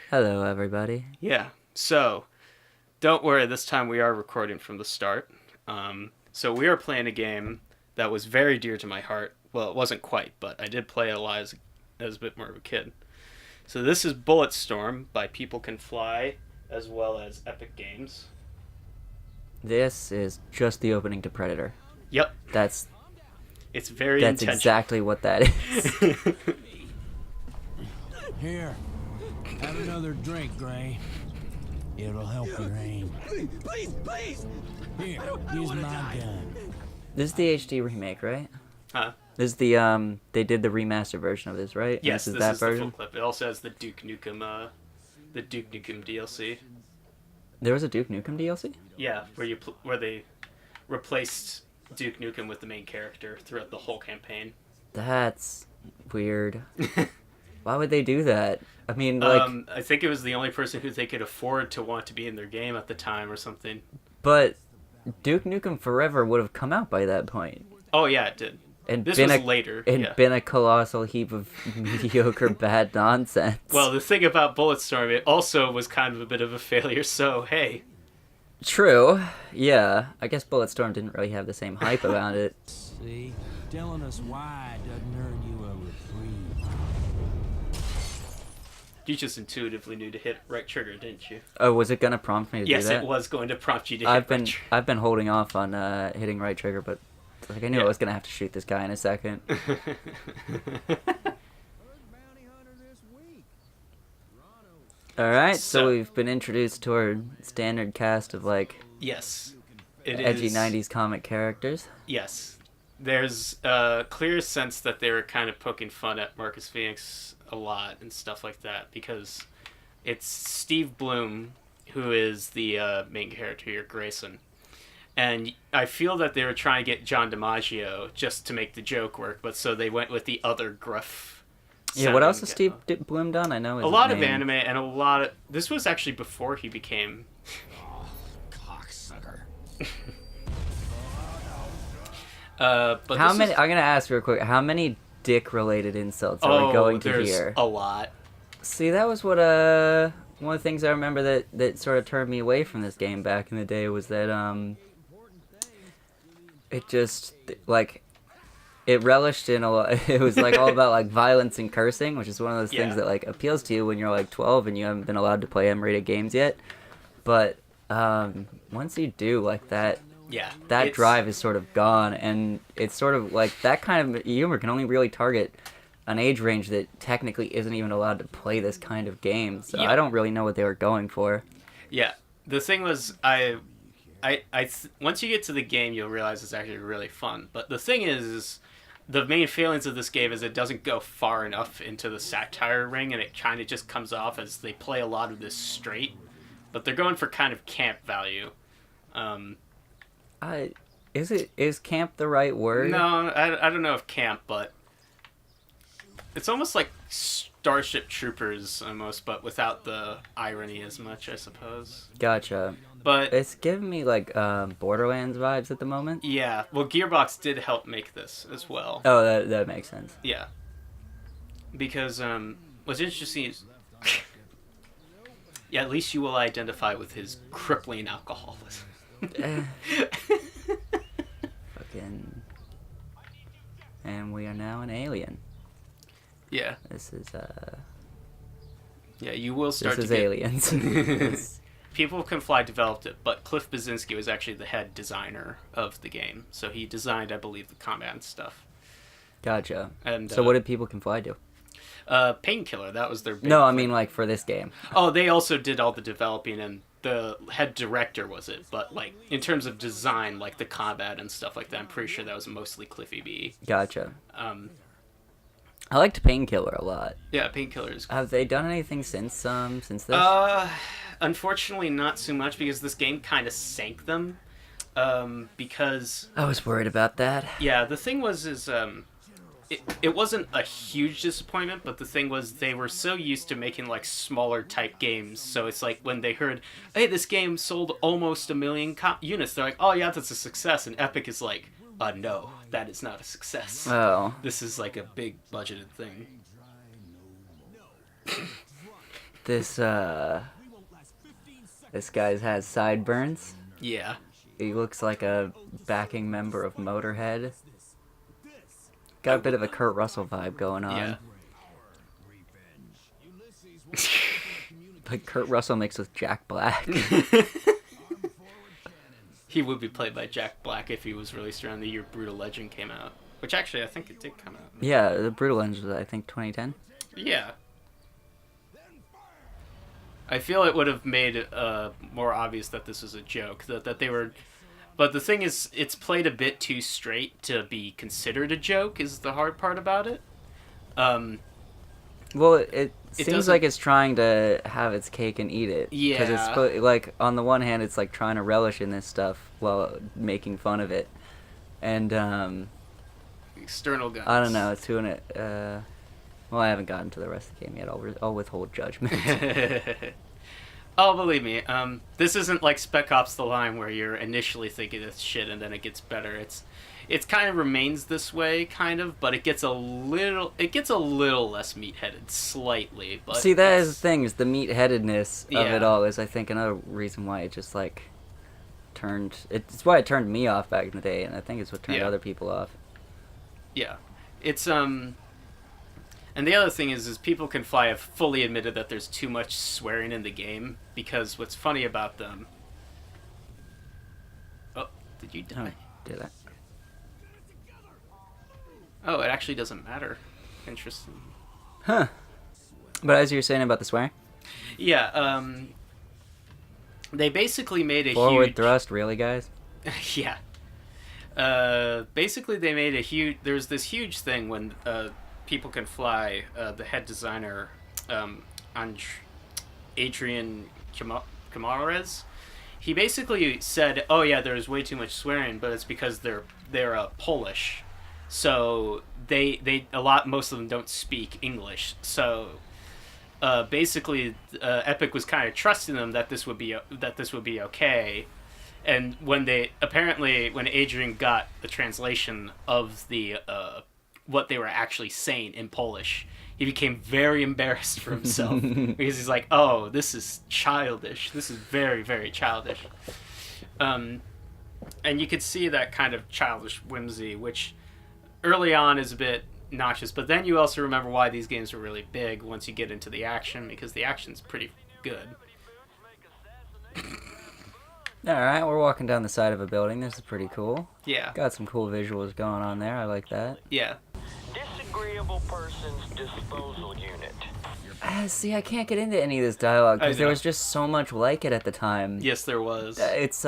Hello, everybody. Yeah. So, don't worry, this time we are recording from the start. So we are playing a game that was very dear to my heart. Well, it wasn't quite, but I did play it a lot as a bit more of a kid. So this is Bulletstorm by People Can Fly, as well as Epic Games. This is just the opening to Predator. Yep. That's very that's intentional. exactly what that is. Here, have another drink, Gray. It'll help your aim. Please! Here, use my gun. This is the HD remake, right? Huh? This is the they did the remaster version of this, right? Yes, this is this that is version. the full clip. It also has the Duke Nukem DLC. There was a Duke Nukem DLC? Yeah, where they replaced Duke Nukem with the main character throughout the whole campaign. That's weird. Why would they do that? I mean, like, I think it was the only person who they could afford to want to be in their game at the time or something. but Duke Nukem Forever would have come out by that point. Oh yeah, it did. And This been was later. And Yeah. been a colossal heap of mediocre bad nonsense. Well, the thing about Bulletstorm, it also was kind of a bit of a failure. So hey, True. Yeah. I guess Bulletstorm didn't really have the same hype about it. See, telling us why doesn't earn you a reprieve. you just intuitively knew to hit right trigger, didn't you? Oh, was it gonna prompt me to Yes, do that? it was going to prompt you to hit I've right been trigger. I've been holding off on hitting right trigger, but like I knew Yeah. I was gonna have to shoot this guy in a second. All right, so So- we've been introduced to our standard cast of like Yes, it edgy is. '90s comic characters. Yes, there's a clear sense that they were kind of poking fun at Marcus Phoenix a lot and stuff like that because it's Steve Bloom who is the main character here, Grayson. And I feel that they were trying to get John DiMaggio just to make the joke work, but so they went with the other gruff. Yeah, what else has sounding Steve guy. Bloom done? I know A lot of anime and a lot of. This was actually before he became. Cocksucker. But How this many? is- I'm gonna ask real quick. How many dick-related insults are we going to there's hear? a lot. See, that was what one of the things I remember that sort of turned me away from this game back in the day was that it just like it relished in a lot. It was like all about like violence and cursing, which is one of those Yeah. things that like appeals to you when you're like 12 and you haven't been allowed to play M-rated games yet. But once you do, like that Yeah. that it's- drive is sort of gone, and it's sort of like that kind of humor can only really target an age range that technically isn't even allowed to play this kind of game. So Yeah. I don't really know what they were going for. Yeah. The thing was, once you get to the game, you'll realize it's actually really fun. But the thing is the main failings of this game is it doesn't go far enough into the satire ring, and it kind of just comes off as they play a lot of this straight, but they're going for kind of camp value. Is camp the right word? No, I don't know if camp, but it's almost like Starship Troopers almost, but without the irony as much, I suppose. Gotcha. But It's giving me like Borderlands vibes at the moment. yeah, well, Gearbox did help make this as well. Oh, that makes sense. Yeah, because what's interesting is, yeah, at least you will identify with his crippling alcoholism. Fucking. And we are now an alien. Yeah, This is yeah, you will start this is to get. aliens. This- People Can Fly developed it, but Cliff Basinski was actually the head designer of the game, so he designed, I believe, the combat and stuff. Gotcha. And So what did People Can Fly do? Painkiller, that was their big No, I thing. mean like for this game. Oh, they also did all the developing, and the head director was it. But like in terms of design, like the combat and stuff like that, I'm pretty sure that was mostly Cliffy B. Gotcha. Um, I liked Painkiller a lot. yeah, Painkiller is. Have they done anything since this? Unfortunately, not so much because this game kind of sank them. Because I was worried about that. yeah, the thing was it wasn't a huge disappointment, but the thing was they were so used to making like smaller type games, so it's like when they heard, hey, this game sold almost 1 million units, they're like, oh yeah, that's a success, and Epic is like, no, that is not a success. Oh, This is like a big budgeted thing. This this guy's has sideburns. Yeah. He looks like a backing member of Motorhead. Got a bit of a Kurt Russell vibe going on. Yeah. Like Kurt Russell mixed with Jack Black. He would be played by Jack Black if he was released around the year Brutal Legend came out. Which actually, I think it did come out. Yeah, the Brutal Legend was, I think, 2010. Yeah. I feel it would have made more obvious that this was a joke. That they were... But the thing is, it's played a bit too straight to be considered a joke, is the hard part about it. Well, it seems doesn't- like it's trying to have its cake and eat it. Yeah. Because it's like, on the one hand, it's like trying to relish in this stuff while making fun of it. And, External guns. I don't know, it's doing it, well, I haven't gotten to the rest of the game yet. I'll withhold judgment. Oh, believe me, this isn't like Spec Ops: The Line where you're initially thinking it's shit and then it gets better. It's kind of remains this way, kind of, but it gets a little less meat-headed, slightly. But See, that is the thing, is the meat-headedness of Yeah. it all is, I think, another reason why it just, like, it's why it turned me off back in the day, and I think it's what turned Yeah. other people off. Yeah, it's and the other thing is People Can Fly have fully admitted that there's too much swearing in the game, because what's funny about them... Oh, did you die? Did I? Oh, it actually doesn't matter. Interesting. Huh. But as you were saying about the swearing? Yeah, they basically made a Forward huge... thrust, really, guys? Yeah. Basically, they made a huge... There's this huge thing when People Can Fly, the head designer, Adrian Camarez, he basically said, oh yeah, there's way too much swearing, but it's because they're Polish. So most of them don't speak English. So basically, Epic was kind of trusting them that this would be okay. And when Adrian got the translation of the what they were actually saying in Polish, he became very embarrassed for himself because he's like, "Oh, this is childish. This is very, very childish." And you could see that kind of childish whimsy, which early on is a bit nauseous, but then you also remember why these games were really big once you get into the action, because the action's pretty good. Alright, we're walking down the side of a building. This is pretty cool. Yeah. Got some cool visuals going on there. I like that. Yeah. Disagreeable person's disposal unit. See, I can't get into any of this dialogue because I there know. was just so much like it at the time. Yes, there was. It's,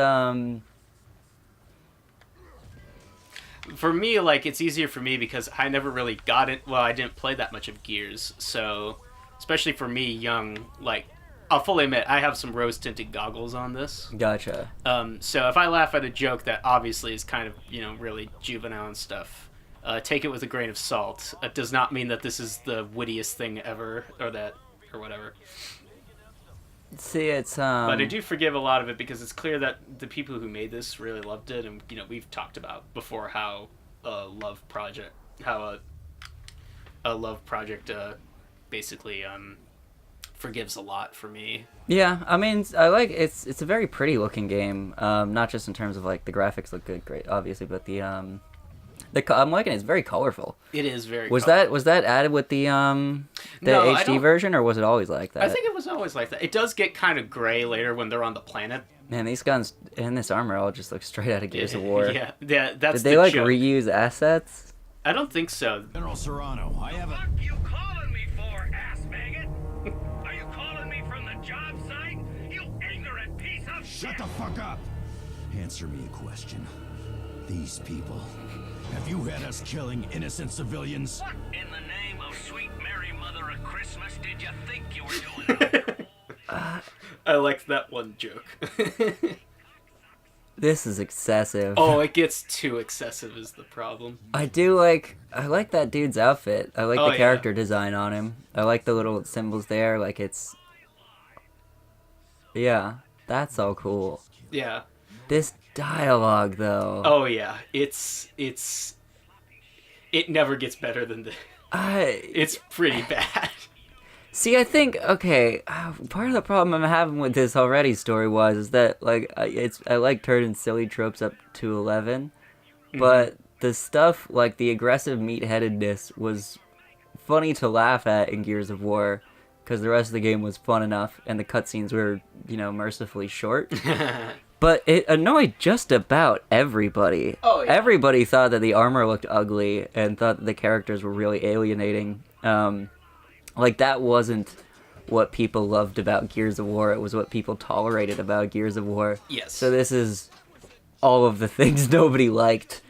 For me, like, it's easier for me because I never really got it. Well, I didn't play that much of Gears, so especially for me, young, like, I'll fully admit I have some rose-tinted goggles on this. Gotcha. So if I laugh at a joke that obviously is kind of, really juvenile and stuff, take it with a grain of salt. It does not mean that this is the wittiest thing ever, or whatever. See, it's, But I do forgive a lot of it because it's clear that the people who made this really loved it, and we've talked about before how a love project basically forgives a lot for me. Yeah, I mean, I like it's a very pretty looking game. Not just in terms of like the graphics look good, great, obviously, but I'm liking it. It's very colorful. It is very. Was that added with the No, I HD don't- version, or was it always like that? I think it was always like that. It does get kind of gray later when they're on the planet. Man, these guns and this armor all just look straight out of Gears of War. Yeah, that's Did they the like joke. reuse assets? I don't think so. General Serrano, I have a... What you calling me for, ass maggot? Are you calling me from the job site? You ignorant piece of Shut shit! the fuck up! Answer me a question. These people, have you had us killing innocent civilians? What in the name of sweet Mary Mother of Christmas did you think you were doing? I liked that one joke. This is excessive. Oh, it gets too excessive is the problem. I like that dude's outfit. I like Oh, the yeah. character design on him. I like the little symbols there. Like yeah, that's all cool. Yeah. This dialogue though. Oh yeah. It never gets better than this. It's pretty bad. See, I think okay. Part of the problem I'm having with this already story-wise is that like I like turning silly tropes up to 11, but the stuff like the aggressive meatheadedness was funny to laugh at in Gears of War, because the rest of the game was fun enough and the cutscenes were mercifully short. But it annoyed just about everybody. Oh, yeah. Everybody thought that the armor looked ugly and thought that the characters were really alienating. Like, that wasn't what people loved about Gears of War. It was what people tolerated about Gears of War. Yes. So this is all of the things nobody liked.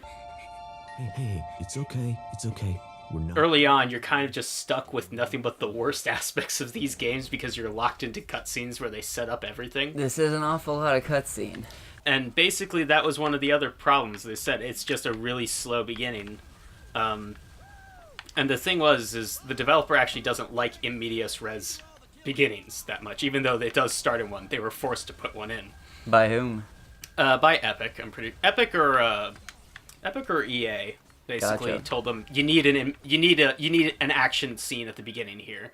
Hey, it's okay. It's okay. We're not. Early on, you're kind of just stuck with nothing but the worst aspects of these games because you're locked into cutscenes where they set up everything. This is an awful lot of cutscene. And basically, that was one of the other problems. They said it's just a really slow beginning. And the thing is the developer actually doesn't like in medias res beginnings that much, even though it does start in one. They were forced to put one in. By whom? By Epic. Epic or EA. Basically, Gotcha. told them you need an action scene at the beginning here,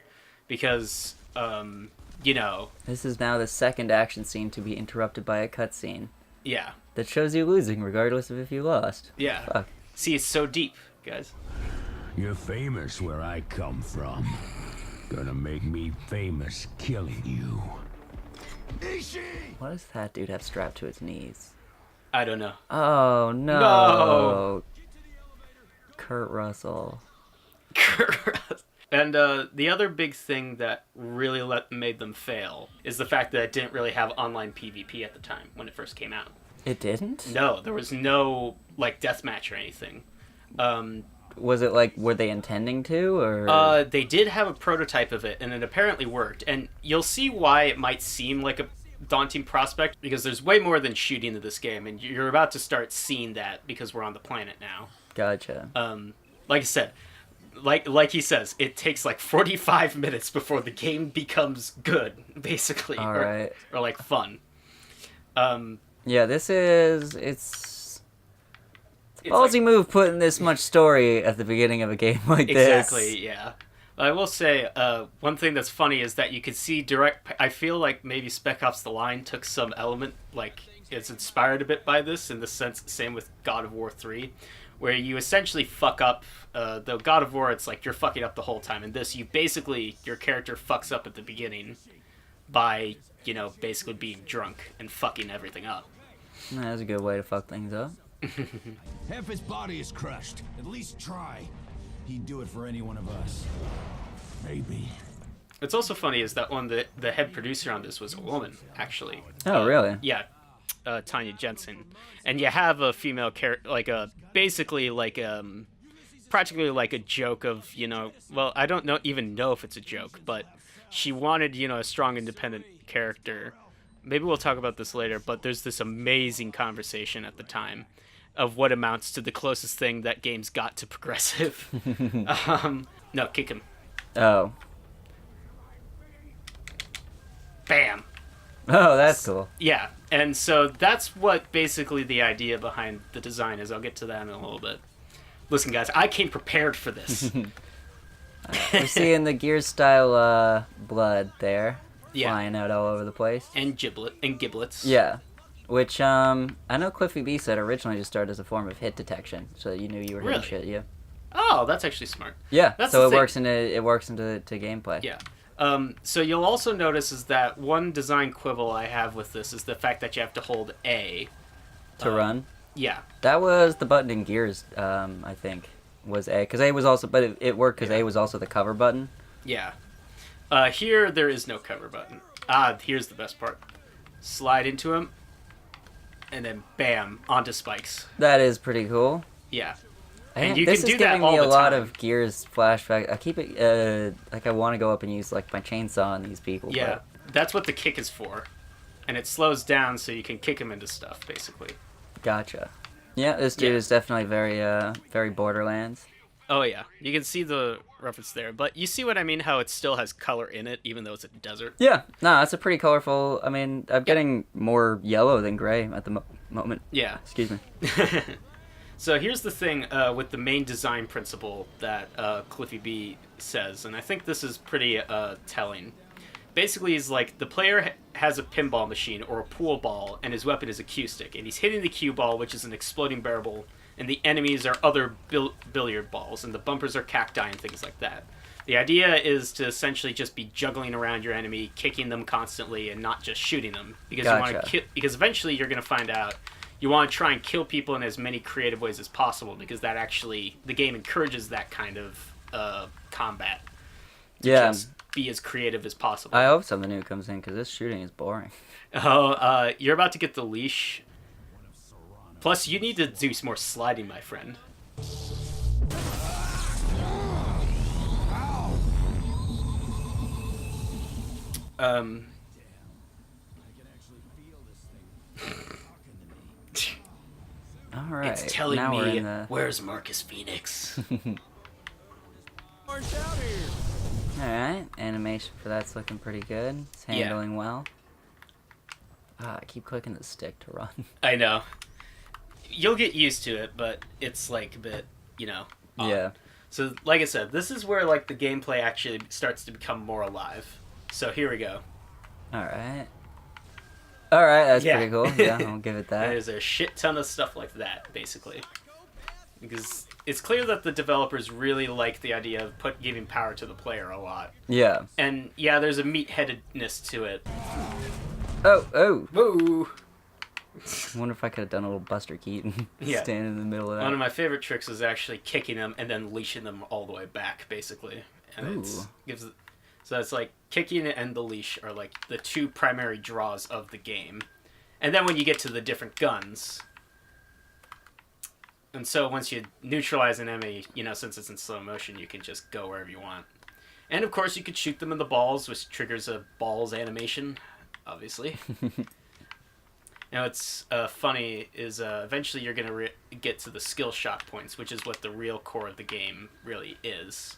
because This is now the second action scene to be interrupted by a cutscene. Yeah. That shows you losing, regardless of if you lost. Yeah. Fuck. See, it's so deep, guys. You're famous where I come from. Gonna make me famous killing you. What does that dude have strapped to his knees? I don't know. Oh, no. No. Kurt Russell. And the other big thing that really made them fail is the fact that it didn't really have online PvP at the time when it first came out. It didn't? No, there was no deathmatch or anything. Was it were they intending to, or? They did have a prototype of it, and it apparently worked. And you'll see why it might seem like a daunting prospect, because there's way more than shooting to this game, and you're about to start seeing that because we're on the planet now. Gotcha. Like I said, like he says, it takes 45 minutes before the game becomes good, basically. All right. Or fun. Yeah, it's a It's ballsy move putting this much story at the beginning of a game like this. Exactly, yeah. I will say, one thing that's funny is that you could see I feel like maybe Spec Ops The Line took some element, it's inspired a bit by this, in the sense, same with God of War 3, where you essentially fuck up, though God of War, it's you're fucking up the whole time. In this, your character fucks up at the beginning by, basically being drunk and fucking everything up. That's a good way to fuck things up. Half his body is crushed. At least try. He'd do it for any one of us. Maybe. What's also funny is that the head producer on this was a woman, actually. Oh, really? Yeah, Tanya Jensen, and you have a female character, basically practically like a joke of well, I don't even know if it's a joke, but she wanted a strong independent character. Maybe we'll talk about this later, but there's this amazing conversation at the time of what amounts to the closest thing that games got to progressive. No, kick him. Oh. Bam. Oh, that's cool. Yeah, and so that's what basically the idea behind the design is. I'll get to that in a little bit. Listen, guys, I came prepared for this. We're seeing the Gears style blood there, Yeah. flying out all over the place. And giblets. Yeah, which I know Cliffy B said originally just started as a form of hit detection, so you knew you were hitting Really? shit. Yeah. Oh, that's actually smart. Yeah. That's so the it thing. works into gameplay. Yeah. So you'll also notice is that one design quibble I have with this is the fact that you have to hold A. To run. Yeah. That was the button in Gears. I think was A, because A was also, but it worked because A was also the cover button. Yeah. Here, there is no cover button. Here's the best part. Slide into him, and then bam, onto spikes. That is pretty cool. Yeah. And And you this can is do that giving all me a the lot time. of Gears flashback. I keep it I want to go up and use my chainsaw on these people. Yeah. That's what the kick is for. And it slows down so you can kick him into stuff, basically. But gotcha. Yeah, this dude Yeah. is definitely very Borderlands. Oh, yeah. You can see the reference there. But you see what I mean? How it still has color in it, even though it's a desert? Yeah, no, it's a pretty colorful. I mean, I'm getting more yellow than gray at the moment. Yeah. Excuse me. So here's the thing with the main design principle that Cliffy B says, and I think this is pretty telling. Basically, he's like, the player has a pinball machine or a pool ball, and his weapon is a cue stick, and he's hitting the cue ball, which is an exploding barrel, and the enemies are other billiard balls, and the bumpers are cacti and things like that. The idea is to essentially just be juggling around your enemy, kicking them constantly, and not just shooting them, because you want to because eventually you're going to find out you want to try and kill people in as many creative ways as possible, because that actually the game encourages that kind of combat. Just be as creative as possible. I hope something new comes in, because this shooting is boring. Oh, you're about to get the leash. Plus, you need to do some more sliding, my friend. All right. It's telling now me, we're in the... where's Marcus Phoenix? Alright, animation for that's looking pretty good. It's handling well. I keep clicking the stick to run. I know. You'll get used to it, but it's like a bit, odd. Yeah. So, like I said, this is where like the gameplay actually starts to become more alive. So here we go. Alright. Alright, that's pretty cool. Yeah, I'll give it that. There's a shit ton of stuff like that, basically. Because it's clear that the developers really like the idea of giving power to the player a lot. Yeah. And yeah, there's a meatheadedness to it. Oh! Woo! I wonder if I could have done a little Buster Keaton. Yeah. Stand in the middle of that. One of my favorite tricks is actually kicking them and then leashing them all the way back, basically. And so it's like kicking and the leash are like the two primary draws of the game. And then when you get to the different guns, and so once you neutralize an enemy, since it's in slow motion, you can just go wherever you want. And of course you could shoot them in the balls, which triggers a balls animation, obviously. What's funny is eventually you're going to get to the skill shot points, which is what the real core of the game really is.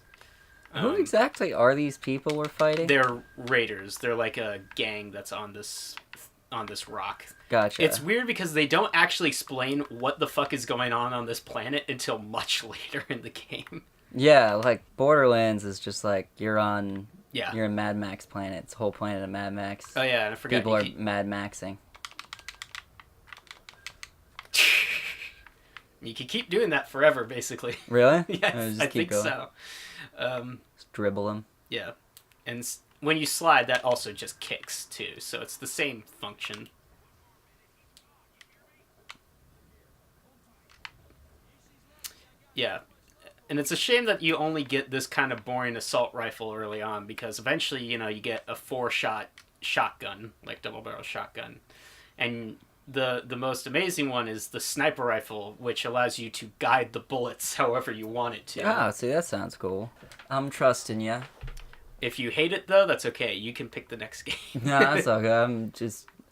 Who exactly are these people we're fighting? They're raiders. They're like a gang that's on this rock. Gotcha. It's weird because they don't actually explain what the fuck is going on this planet until much later in the game. Yeah, like Borderlands is just like you're in Mad Max planet. It's a whole planet of Mad Max. Oh yeah, and I forgot. People are Mad Maxing. You can keep doing that forever, basically. Really? Yes, I think so. Just dribble them. Yeah. And when you slide, that also just kicks, too. So it's the same function. Yeah. And it's a shame that you only get this kind of boring assault rifle early on, because eventually, you get a 4-shot shotgun, like double-barrel shotgun. And the most amazing one is the sniper rifle, which allows you to guide the bullets however you want it to. Ah, see, that sounds cool. I'm trusting ya. If you hate it, though, that's okay. You can pick the next game. No, that's okay.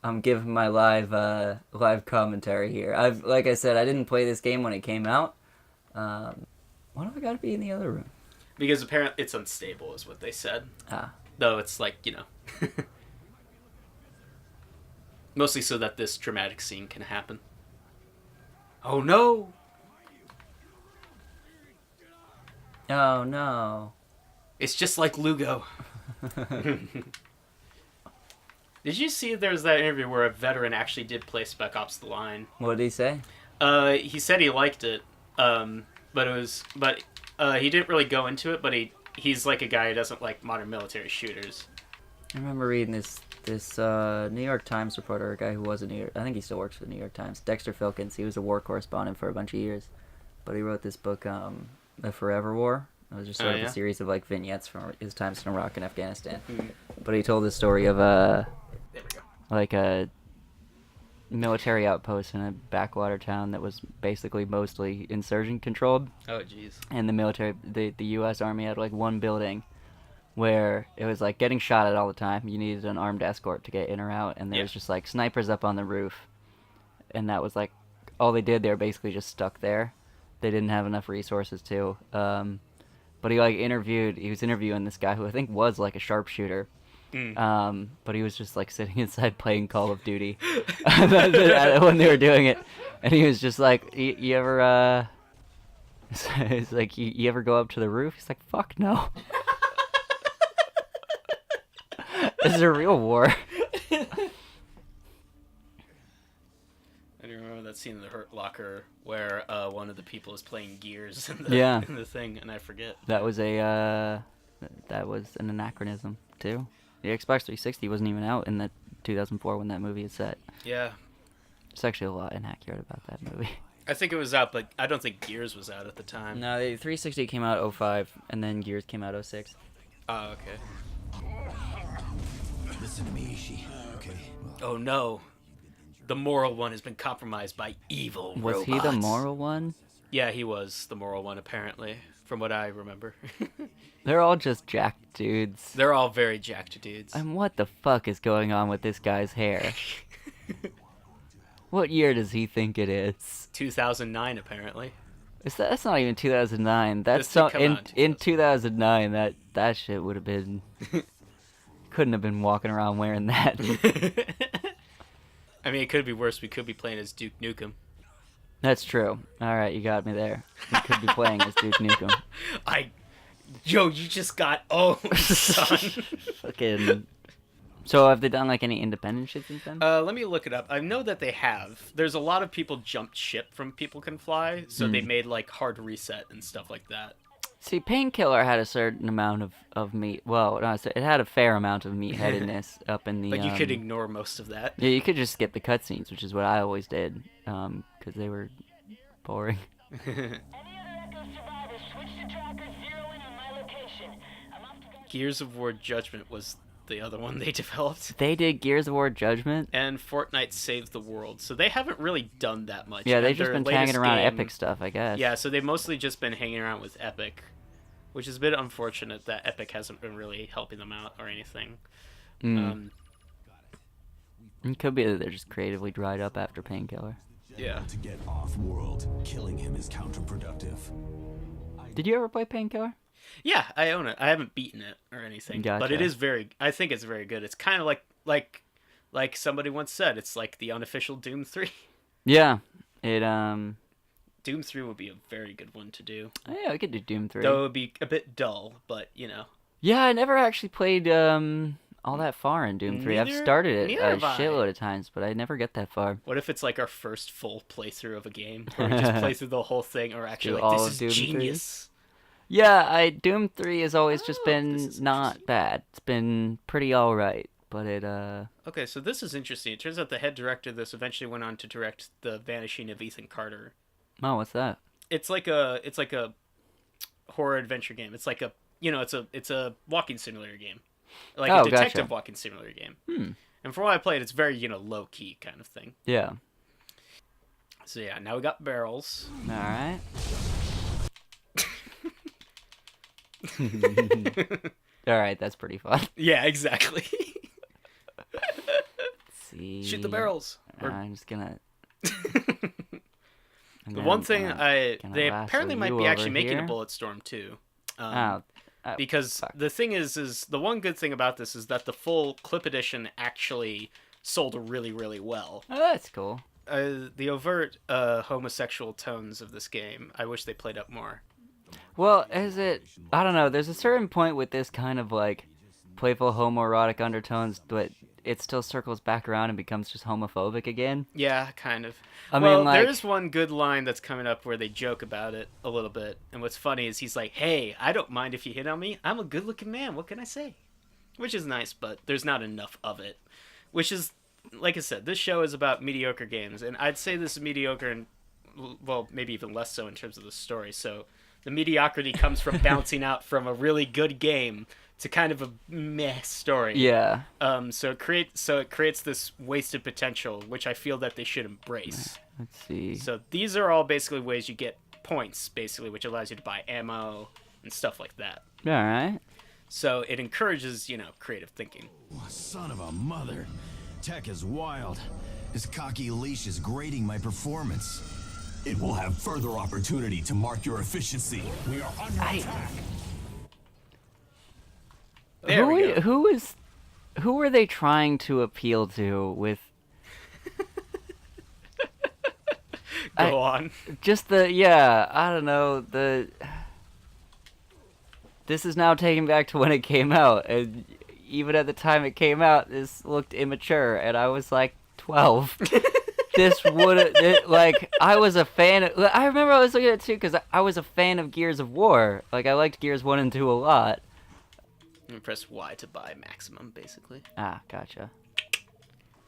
I'm giving my live commentary here. Like I said, I didn't play this game when it came out. Why do I gotta be in the other room? Because apparently it's unstable, is what they said. Ah. Though it's like, mostly so that this dramatic scene can happen. Oh no! Oh no. It's just like Lugo. Did you see there's that interview where a veteran actually did play Spec Ops: The Line? What did he say? He said he liked it, but he didn't really go into it. But he's like a guy who doesn't like modern military shooters. I remember reading this New York Times reporter, a guy who was I think he still works for the New York Times, Dexter Filkins. He was a war correspondent for a bunch of years, but he wrote this book, The Forever War. It was just sort of a series of like vignettes from his times in Iraq and Afghanistan. Mm-hmm. But he told the story of There we go. like a military outpost in a backwater town that was basically mostly insurgent controlled. Oh jeez. And the U.S. Army had like one building where it was like getting shot at all the time. You needed an armed escort to get in or out, and there was just like snipers up on the roof, and that was like all they did. They were basically just stuck there. They didn't have enough resources to. But he was interviewing this guy who I think was like a sharpshooter. But he was just like sitting inside playing Call of Duty when they were doing it, And he was just like, you ever, it's like, you ever go up to the roof? He's like, fuck no. This is a real war. I do remember that scene in the Hurt Locker where one of the people is playing Gears in the thing, and I forget. That was an anachronism, too. The Xbox 360 wasn't even out in the 2004 when that movie is set. Yeah. There's actually a lot inaccurate about that movie. I think it was out, but I don't think Gears was out at the time. No, the 360 came out 05, and then Gears came out 06. Oh, okay. Listen to me, Ishi. Okay. Oh no. The moral one has been compromised by evil Was robots. he the moral one? Yeah, he was the moral one, apparently, from what I remember. They're all just jacked dudes. They're all very jacked dudes. And what the fuck is going on with this guy's hair? What year does he think it is? 2009, apparently. That's not even 2009. This That's did come out in 2009. That shit would have been. Couldn't have been walking around wearing that. I mean, it could be worse. We could be playing as Duke Nukem. That's true. All right, you got me there. You could be playing as Duke Nukem. Joe, you just got son. Fucking. So have they done like any independent shit since then? Let me look it up. I know that they have. There's a lot of people jumped ship from People Can Fly, so they made like Hard Reset and stuff like that. See, Painkiller had a certain amount of meat. Well, no, it had a fair amount of meatheadedness up in the. But you could ignore most of that. Yeah, you could just skip the cutscenes, which is what I always did, because they were boring. Any other Echo survivors, switch to tracker, zero in on my location. I'm off to go. Gears of War Judgment was the other one they developed. They did Gears of War Judgment. And Fortnite Saved the World. So they haven't really done that much. Yeah, they've And just their been tagging latest around game- Epic stuff, I guess. Yeah, so they've mostly just been hanging around with Epic, which is a bit unfortunate that Epic hasn't been really helping them out or anything. It could be that they're just creatively dried up after Painkiller. Yeah. To get off-world, killing him is counterproductive. Did you ever play Painkiller? Yeah, I own it. I haven't beaten it or anything, but Gotcha. it is I think it's very good. It's kind of like somebody once said, it's like the unofficial Doom 3. Yeah. It Doom 3 would be a very good one to do. Yeah, I could do Doom 3. Though it would be a bit dull, but you know. Yeah, I never actually played all that far in Doom 3. I've started it neither a have I. shitload of times, but I never get that far. What if it's like our first full playthrough of a game, where we just play through the whole thing, or actually all like, of this Doom is 3? genius. Yeah, Doom 3 has always just been this is not bad. It's been pretty alright, but it Okay, so this is interesting. It turns out the head director of this eventually went on to direct The Vanishing of Ethan Carter. Oh, what's that? It's like a horror adventure game. It's like a it's a walking simulator game, like Oh, a detective gotcha. walking simulator game. And from what I played, it's very low key kind of thing. Yeah. So yeah, now we got barrels. Alright. Alright, that's pretty fun. Yeah, exactly. Let's see. Shoot the barrels. I'm just gonna. The one thing they lasso apparently might you be actually over making a here. Bulletstorm too. Because fuck. the thing is the one good thing about this is that the full clip edition actually sold really, really well. Oh, that's cool. The overt homosexual tones of this game, I wish they played up more. Well, I don't know, there's a certain point with this kind of like playful homoerotic undertones, but it still circles back around and becomes just homophobic again. Yeah, kind of. I mean, like- there's one good line that's coming up where they joke about it a little bit. And what's funny is he's like, hey, I don't mind if you hit on me. I'm a good-looking man. What can I say? Which is nice, but there's not enough of it. Which is, like I said, this show is about mediocre games. And I'd say this is mediocre and, well, maybe even less so in terms of the story. So the mediocrity comes from bouncing out from a really good game to kind of a meh story. Yeah. So it creates this wasted potential, which I feel that they should embrace. Let's see. So these are all basically ways you get points, basically, which allows you to buy ammo and stuff like that. Alright. So it encourages, creative thinking. Son of a mother. Tech is wild. His cocky leash is grading my performance. It will have further opportunity to mark your efficiency. We are under attack. There we go. Who were they trying to appeal to with Go on. Just I don't know, this is now taken back to when it came out, and even at the time it came out, this looked immature, and I was like 12. I was a fan I remember I was looking at it too, because I was a fan of Gears of War. Like, I liked Gears 1 and 2 a lot. You press Y to buy maximum, basically. Ah, gotcha.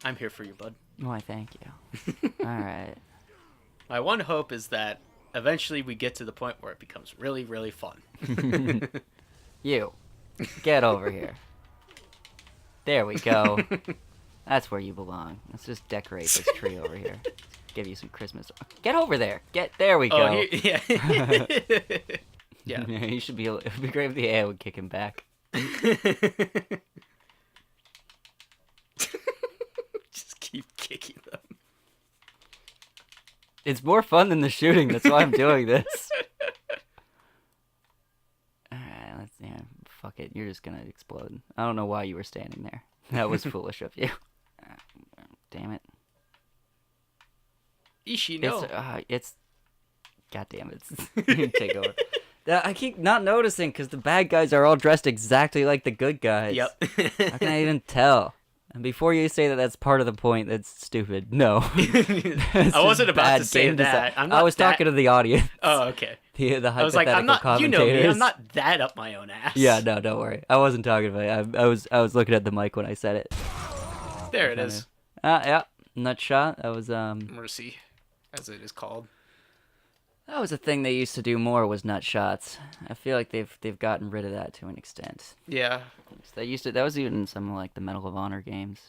I'm here for you, bud. Why, thank you. Alright. My one hope is that eventually we get to the point where it becomes really, really fun. You, get over here. There we go. That's where you belong. Let's just decorate this tree over here. Give you some Christmas. Get over there. There we go. Yeah. Yeah, you should be. It would be great if the AI would kick him back. Just keep kicking them. It's more fun than the shooting. That's why I'm doing this. Alright, fuck it. You're just gonna explode. I don't know why you were standing there. That was foolish of you. Damn it. Ishi, no. It's God damn it. You take over. I keep not noticing because the bad guys are all dressed exactly like the good guys. Yep. How can I even tell? And before you say that that's part of the point, that's stupid. No. I wasn't about to say that. I was talking to the audience. Oh, okay. The I was like, I'm not. You know me. I'm not that up my own ass. Yeah, no, don't worry. I wasn't talking about it. I was looking at the mic when I said it. There it is. Yeah, nut shot. That was Mercy, as it is called. That was a thing they used to do more, was nut shots. I feel like they've gotten rid of that to an extent. Yeah. That was even in some like the Medal of Honor games.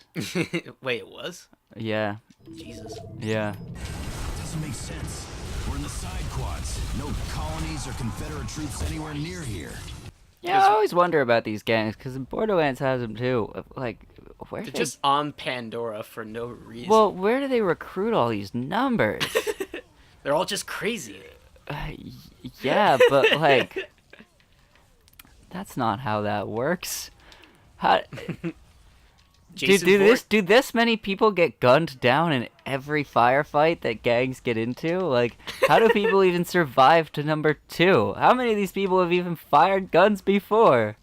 Wait, it was? Yeah. Jesus. Yeah. Doesn't make sense. We're in the side quads. No colonies or Confederate troops anywhere near here. Yeah, I always wonder about these gangs, because Borderlands has them too. Like, where They're just on Pandora for no reason. Well, where do they recruit all these numbers? They're all just crazy. Yeah, but like, that's not how that works. How do this many people get gunned down in every firefight that gangs get into? Like, how do people even survive to number 2? How many of these people have even fired guns before?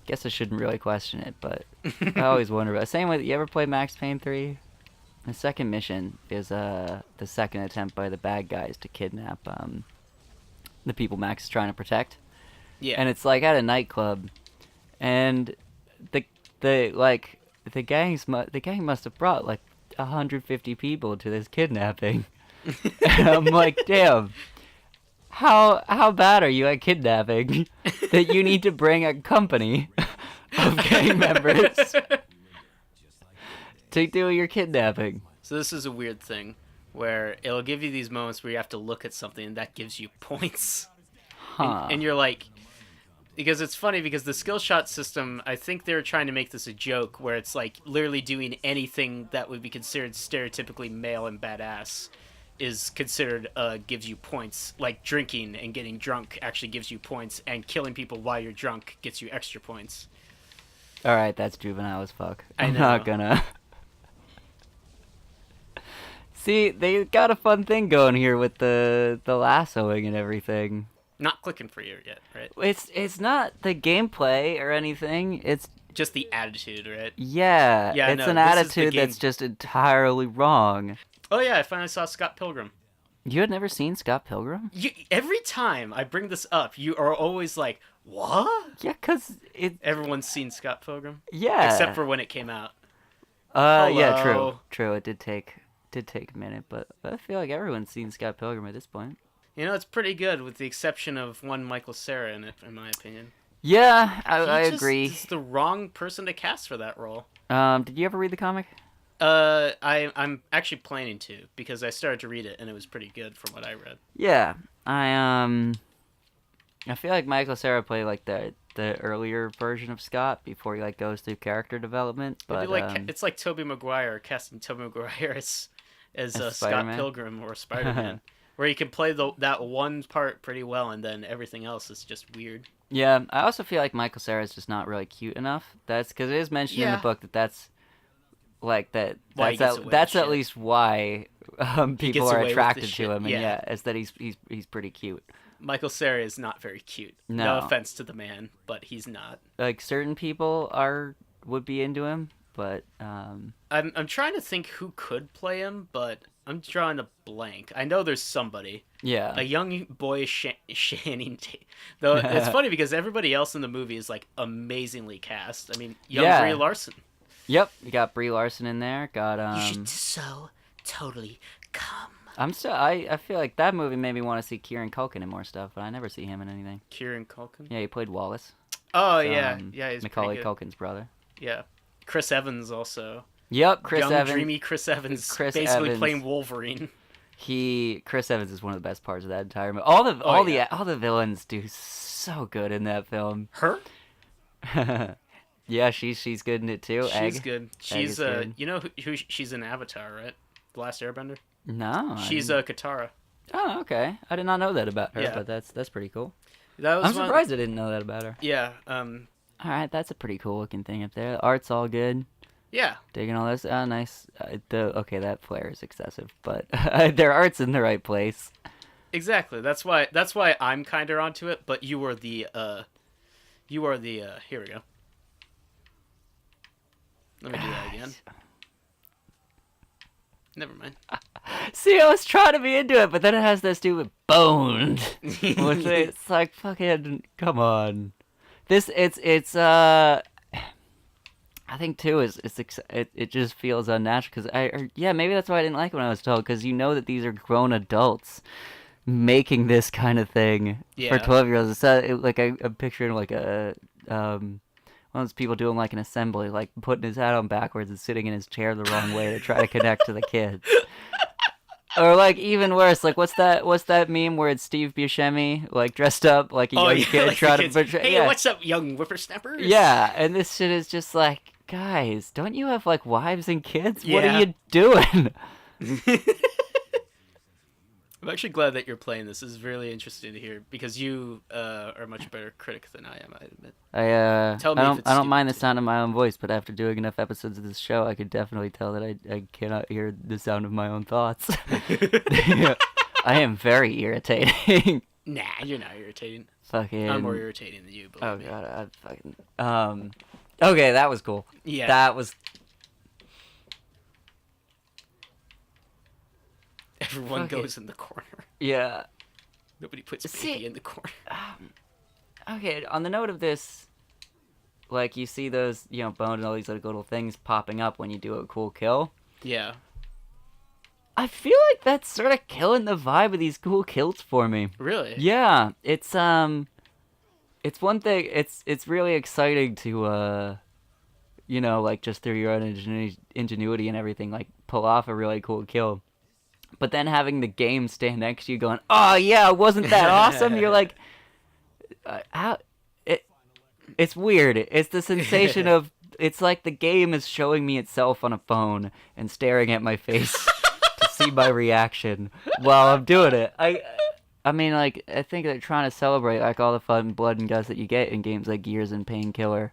Guess I shouldn't really question it, but I always wonder about it. Same with, you ever play Max Payne 3? The second mission is the second attempt by the bad guys to kidnap the people Max is trying to protect. Yeah. And it's like at a nightclub, and the gang must have brought like 150 people to this kidnapping. And I'm like, damn, how bad are you at kidnapping that you need to bring a company of gang members to do your kidnapping? So this is a weird thing where it'll give you these moments where you have to look at something and that gives you points. Huh. And you're like, because it's funny because the skill shot system, I think they're trying to make this a joke where it's like literally doing anything that would be considered stereotypically male and badass is considered gives you points. Like drinking and getting drunk actually gives you points, and killing people while you're drunk gets you extra points. Alright, that's juvenile as fuck. I'm know. not gonna... See, they got a fun thing going here with the lassoing and everything. Not clicking for you yet, right? It's not the gameplay or anything. It's just the attitude, right? Yeah, Yeah, it's no, an this is the attitude game- that's just entirely wrong. Oh yeah, I finally saw Scott Pilgrim. You had never seen Scott Pilgrim? Every time I bring this up, you are always like, what? Yeah, because Everyone's seen Scott Pilgrim? Yeah. Except for when it came out. Yeah, Hello. true. It did take a minute, but I feel like everyone's seen Scott Pilgrim at this point. You know, it's pretty good, with the exception of one Michael Cera in it, in my opinion. Yeah, I He just agree. is the wrong person to cast for that role. Did you ever read the comic? I'm actually planning to, because I started to read it and it was pretty good from what I read. Yeah, I feel like Michael Cera played like the earlier version of Scott before he like goes through character development. But It's like Tobey Maguire casting Tobey Maguire as Scott Spider-Man? Pilgrim or Spider-Man, where you can play that one part pretty well and then everything else is just weird. Yeah, I also feel like Michael Cera is just not really cute enough. That's because it is mentioned in the book that's like that. Why he gets away with That's at shit. least why people gets are away with attracted this to shit, him, and yeah. it's that he's pretty cute. Michael Cera is not very cute. No. No offense to the man, but he's not. Like certain people would be into him, but I'm trying to think who could play him, but I'm drawing a blank. I know there's somebody. yeah, A young boy Channing Tatum. Though it's funny because everybody else in the movie is like amazingly cast. I mean, young Yeah. Brie Larson. yep. You got Brie Larson in there. Got so totally come. I feel like that movie made me want to see Kieran Culkin in more stuff, but I never see him in anything. Kieran Culkin. Yeah, he played Wallace. Oh It's, yeah, he's Macaulay pretty good. Culkin's brother. Yeah, Chris Evans also. Yep, Chris Young Evans. dreamy Chris Evans, Chris basically Evans. playing Wolverine. Chris Evans is one of the best parts of that entire movie. yeah. All the villains do so good in that film. Her? Yeah, she's good in it too. She's Egg. good. Egg She's is good. you know who she's in Avatar, right? The Last Airbender. No, She's Katara. Oh, okay. I did not know that about her, Yeah. but that's pretty cool. That was I'm surprised I didn't know that about her. Yeah. All right, that's a pretty cool looking thing up there. The art's all good. Yeah. Digging all this. Oh, nice. Okay, that flare is excessive, but their art's in the right place. Exactly. That's why I'm kind of onto it. But you are the here we go. Let me do that again. Never mind. See, I was trying to be into it, but then it has that stupid boned. Which it's like, fucking, come on. I think too it just feels unnatural because maybe that's why I didn't like it when I was told, because you know that these are grown adults making this kind of thing for 12-year-olds. I'm picturing like one of those people doing like an assembly, like putting his hat on backwards and sitting in his chair the wrong way to try to connect to the kids. Or like even worse, like what's that meme where it's Steve Buscemi like dressed up like a young kid like trying to portray. Hey, what's up, young whippersnappers? Yeah, and this shit is just like, guys, don't you have like wives and kids? What Yeah. are you doing? I'm actually glad that you're playing this. This is really interesting to hear because you are a much better critic than I am, I admit. Tell me if it's I don't mind the stupid. sound of my own voice, but after doing enough episodes of this show, I could definitely tell that I cannot hear the sound of my own thoughts. I am very irritating. Nah, you're not irritating. Fucking. I'm more irritating than you, believe Oh me. god, I fucking. Okay, that was cool. Yeah. That was. Everyone Okay. goes in the corner. Yeah. Nobody puts See- baby in the corner. Okay, on the note of this, like you see those, bone and all these little things popping up when you do a cool kill. Yeah. I feel like that's sort of killing the vibe of these cool kills for me. Really? Yeah, it's one thing. It's really exciting to like just through your own ingenuity and everything, like pull off a really cool kill. But then having the game stand next to you, going, "Oh yeah, wasn't that awesome?" You're like, how? It's weird. It's the sensation of. It's like the game is showing me itself on a phone and staring at my face to see my reaction while I'm doing it. I mean, like, I think they're trying to celebrate like all the fun blood and guts that you get in games like Gears and Painkiller,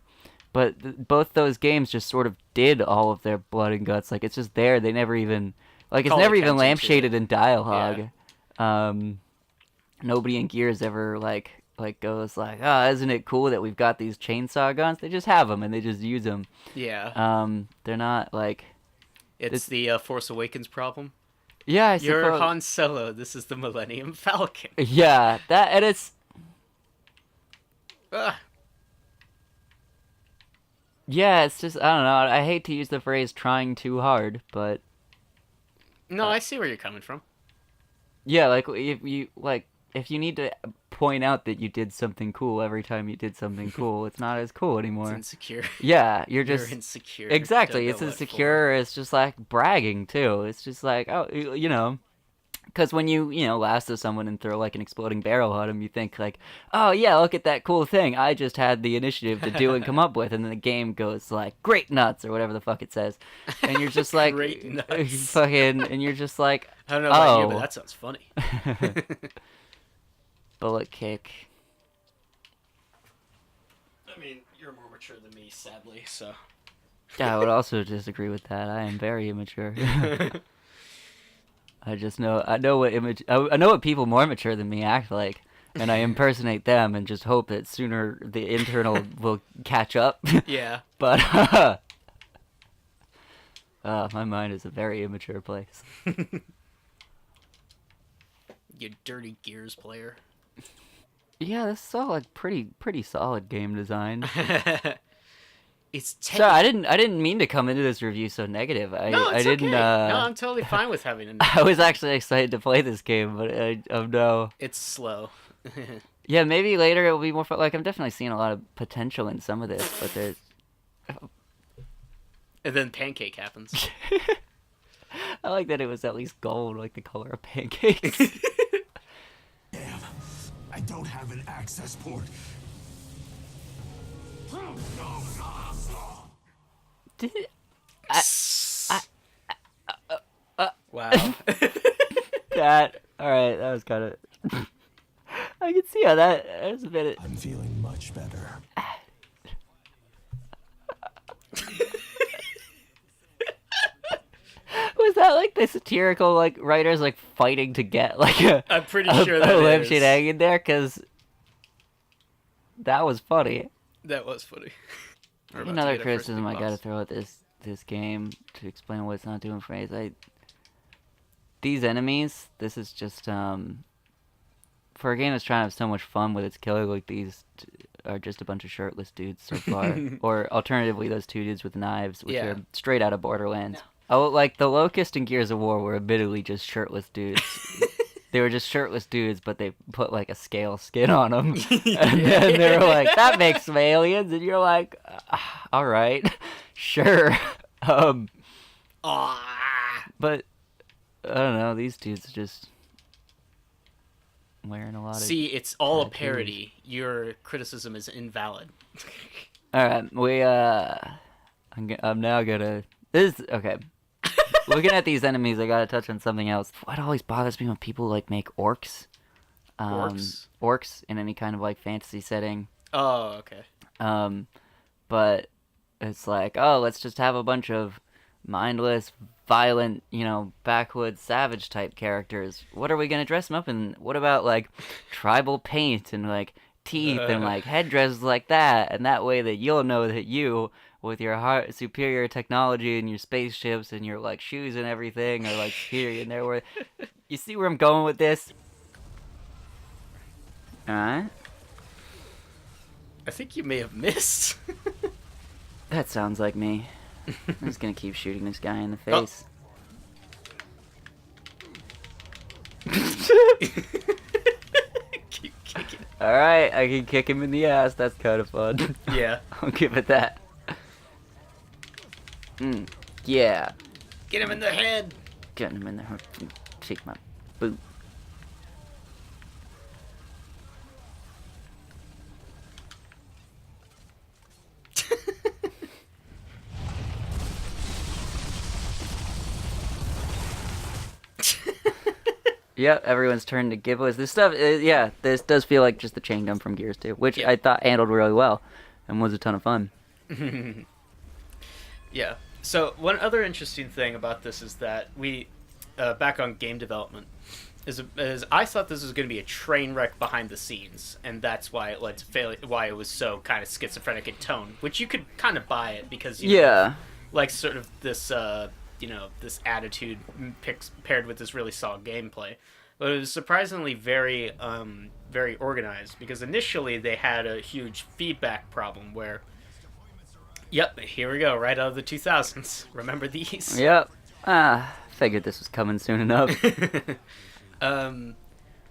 but both those games just sort of did all of their blood and guts. Like, it's just there. They never even it's Call never even attention to lampshaded in dialogue. Nobody in Gears ever like goes like, "Oh, isn't it cool that we've got these chainsaw guns?" They just have them and they just use them. Yeah. They're not like. It's the Force Awakens problem. Yeah, I You're suppose. Han Solo. This is the Millennium Falcon. Yeah, that and it's. Ugh. Yeah, it's just, I don't know. I hate to use the phrase "trying too hard," but No, I see where you're coming from. yeah, like if you need to point out that you did something cool every time you did something cool, it's not as cool It's anymore. insecure. Yeah, you're You're just insecure. exactly. Don't It's know what insecure. It's just like bragging too. It's just like, oh, because when you last of someone and throw like an exploding barrel at them, you think like, oh yeah, look at that cool thing I just had the initiative to do and come up with, and then the game goes like, great nuts or whatever the fuck it says, and you're just like, Great nuts. fucking, and you're just like, I don't know about you, oh. but that sounds funny. bullet kick. I mean, you're more mature than me, sadly, so. Yeah, I would also disagree with that. I am very immature. I just know I know what people more mature than me act like, and I impersonate them and just hope that sooner the internal will catch up. Yeah. But my mind is a very immature place. You dirty Gears player. Yeah, this is all like pretty solid game design. It's So I didn't mean to come into this review so negative. No, I it's didn't. okay. No, I'm totally fine with having a. I was actually excited to play this game, but no. It's slow. Yeah, maybe later it'll be more fun. Like I'm definitely seeing a lot of potential in some of this, but there's. And then Pancake happens. I like that it was at least gold, like the color of pancakes. Damn, I don't have an access port. Did Wow. that? All right, that was kind of. I can see how that was a bit. I'm feeling much better. Was that like the satirical like writers like fighting to get like a? I'm pretty sure that a is. lampshade egg in there because that was funny. That was funny. We're about to Another get our first criticism big I gotta boss. throw at this game to explain what it's not doing for me is these enemies. This is just for a game that's trying to have so much fun with its killer. Like these are just a bunch of shirtless dudes so far, or alternatively those two dudes with knives, which Yeah. are straight out of Borderlands. Oh, like the Locust and Gears of War were admittedly just shirtless dudes. They were just shirtless dudes, but they put like a scale skin on them, and then they were like, "That makes some aliens," and you're like, "All right, sure." Ah. But I don't know. These dudes are just wearing a lot of. See, it's all a tattoos. parody. Your criticism is invalid. All right, I'm now gonna. This is okay. Looking at these enemies, I gotta touch on something else. What always bothers me when people like make orcs, orcs in any kind of like fantasy setting. Oh, okay. But it's like, oh, let's just have a bunch of mindless, violent, backwoods savage type characters. What are we gonna dress them up in? What about like tribal paint and like teeth and like headdresses like that? And that way that you'll know that you, with your superior technology and your spaceships and your like shoes and everything, are like superior in there. Where you see where I'm going with this? All right. I think you may have missed. That sounds like me. I'm just gonna keep shooting this guy in the face. Keep kicking. Alright, I can kick him in the ass. That's kind of fun. Yeah. I'll give it that. Yeah. Get him in the head. Getting him in there. Shake my boot. Yep, everyone's turn to giveaways. This stuff, this does feel like just the chain gun from Gears 2, which Yeah. I thought handled really well and was a ton of fun. Yeah. So one other interesting thing about this is that we, back on game development, is I thought this was going to be a train wreck behind the scenes, and that's why it led to failure. Why it was so kind of schizophrenic in tone, which you could kind of buy it because like sort of this this attitude paired with this really solid gameplay. But it was surprisingly very very organized because initially they had a huge feedback problem where. Yep, here we go, right out of the 2000s. Remember these? Yep. Figured this was coming soon enough.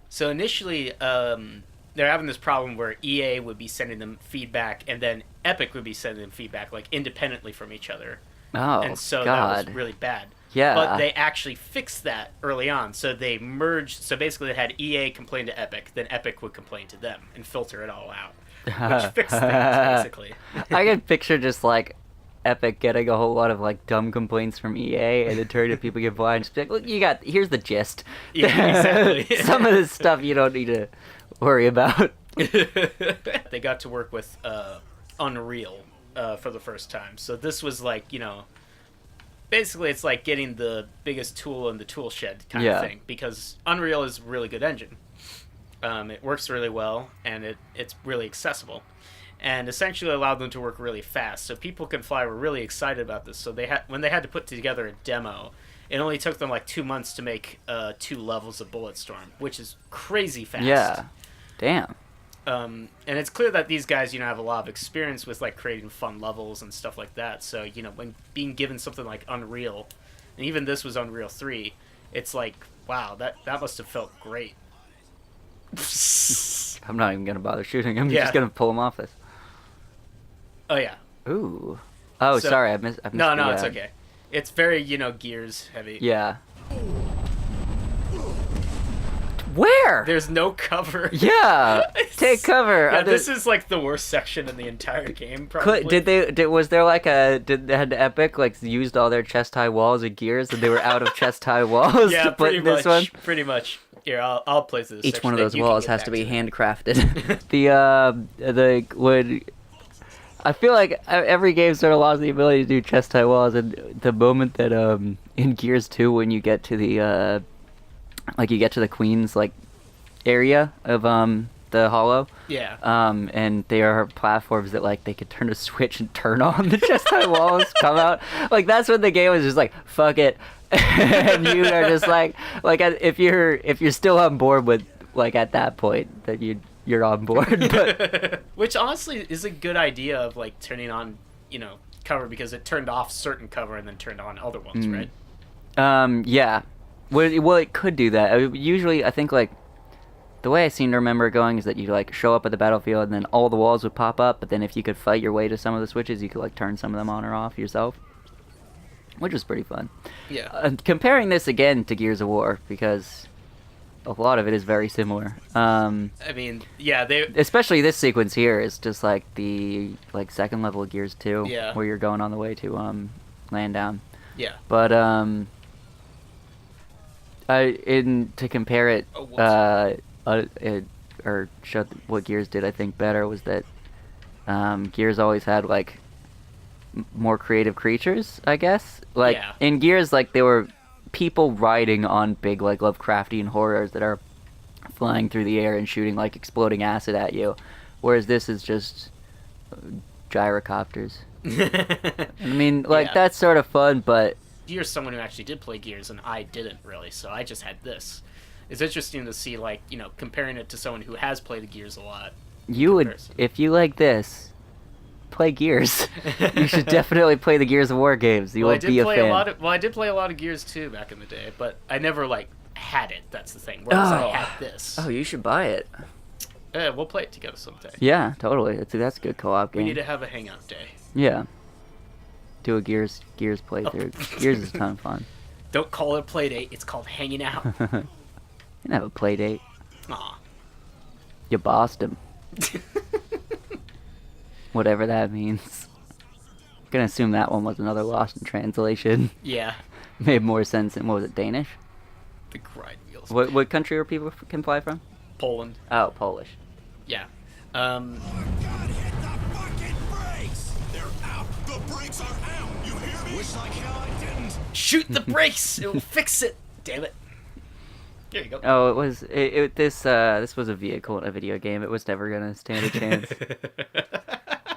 So initially, they're having this problem where EA would be sending them feedback, and then Epic would be sending them feedback, like, independently from each other. Oh, And so God. that was really bad. Yeah. But they actually fixed that early on. So they merged. So basically, they had EA complain to Epic, then Epic would complain to them and filter it all out. Which fixed things, basically. I can picture just like Epic getting a whole lot of like dumb complaints from EA and then turning to people get blind and just be like, look, here's the gist. Yeah, exactly. Some of this stuff you don't need to worry about. They got to work with Unreal for the first time. So this was like, basically it's like getting the biggest tool in the tool shed kind Yeah. of thing, because Unreal is a really good engine. It works really well, and it's really accessible, and essentially allowed them to work really fast. So People Can Fly were really excited about this. So when they had to put together a demo, it only took them like 2 months to make 2 levels of Bulletstorm, which is crazy fast. Yeah. Damn. And it's clear that these guys, have a lot of experience with like creating fun levels and stuff like that. So when being given something like Unreal, and even this was Unreal 3, it's like, wow, that must have felt great. I'm not even gonna bother shooting. I'm Yeah. just gonna pull him off this. Oh yeah. Ooh. Oh, So- sorry. I missed. No, the, it's okay. It's very Gears heavy. Yeah. Where? There's no cover. Yeah. Take cover. Yeah, this is like the worst section in the entire game. Probably. Was there like had Epic like used all their chest high walls of Gears and they were out of chest high walls Yeah, to put pretty in much. this one? Pretty much. Here, I'll place this. Each section, one of then those you can walls get has back to be it. handcrafted. the would. I feel like every game sort of lost the ability to do chest high walls, and the moment that in Gears 2 when you get to the you get to the Queen's like area of the Hollow. Yeah. And they are platforms that like they could turn a switch and turn on the chest high walls come out. Like that's when the game was just like fuck it, and you are just like if you're still on board with like at that point that you're on board. But Which honestly is a good idea of like turning on cover, because it turned off certain cover and then turned on other ones, right? yeah, well it could do that. Usually I think like. The way I seem to remember it going is that you like show up at the battlefield and then all the walls would pop up, but then if you could fight your way to some of the switches, you could like turn some of them on or off yourself, which was pretty fun. Yeah. Comparing this again to Gears of War, because a lot of it is very similar. I mean, yeah, they. Especially this sequence here is just like the second level of Gears 2, Yeah. where you're going on the way to land down. Yeah. But to compare it, Oh, or show what Gears did, I think better was that Gears always had like more creative creatures, I guess. Like Yeah. in Gears, like there were people riding on big like Lovecraftian horrors that are flying through the air and shooting like exploding acid at you, whereas this is just gyrocopters. I mean, like Yeah. that's sort of fun, but You're someone who actually did play Gears, and I didn't really, so I just had this. It's interesting to see, like, comparing it to someone who has played the Gears a lot. you would, comparison. if you like this, play Gears. You should definitely play the Gears of War games. You Well, will be a fan. I did play a lot of Gears too back in the day, but I never like had it. That's the thing. Whereas I had this. Oh, you should buy it. We'll play it together someday. Yeah, totally. That's a good co-op We game. need to have a hangout day. Yeah. Do a Gears playthrough. Gears is a ton of fun. Don't call it a play date. It's called hanging out. You can have a play date. Aw. You bossed him. Whatever that means. I'm gonna assume that one was another lost in translation. Yeah. Made more sense in, what was it, Danish? The grind wheels. What country are people can fly from? Poland. Oh, Polish. Yeah. God, hit the fucking brakes! They're out! The brakes are out! You hear me? Wish like hell I didn't! Shoot the brakes. It'll fix it. Damn it. There you go. Oh, it was this was a vehicle in a video game. It was never gonna stand a chance.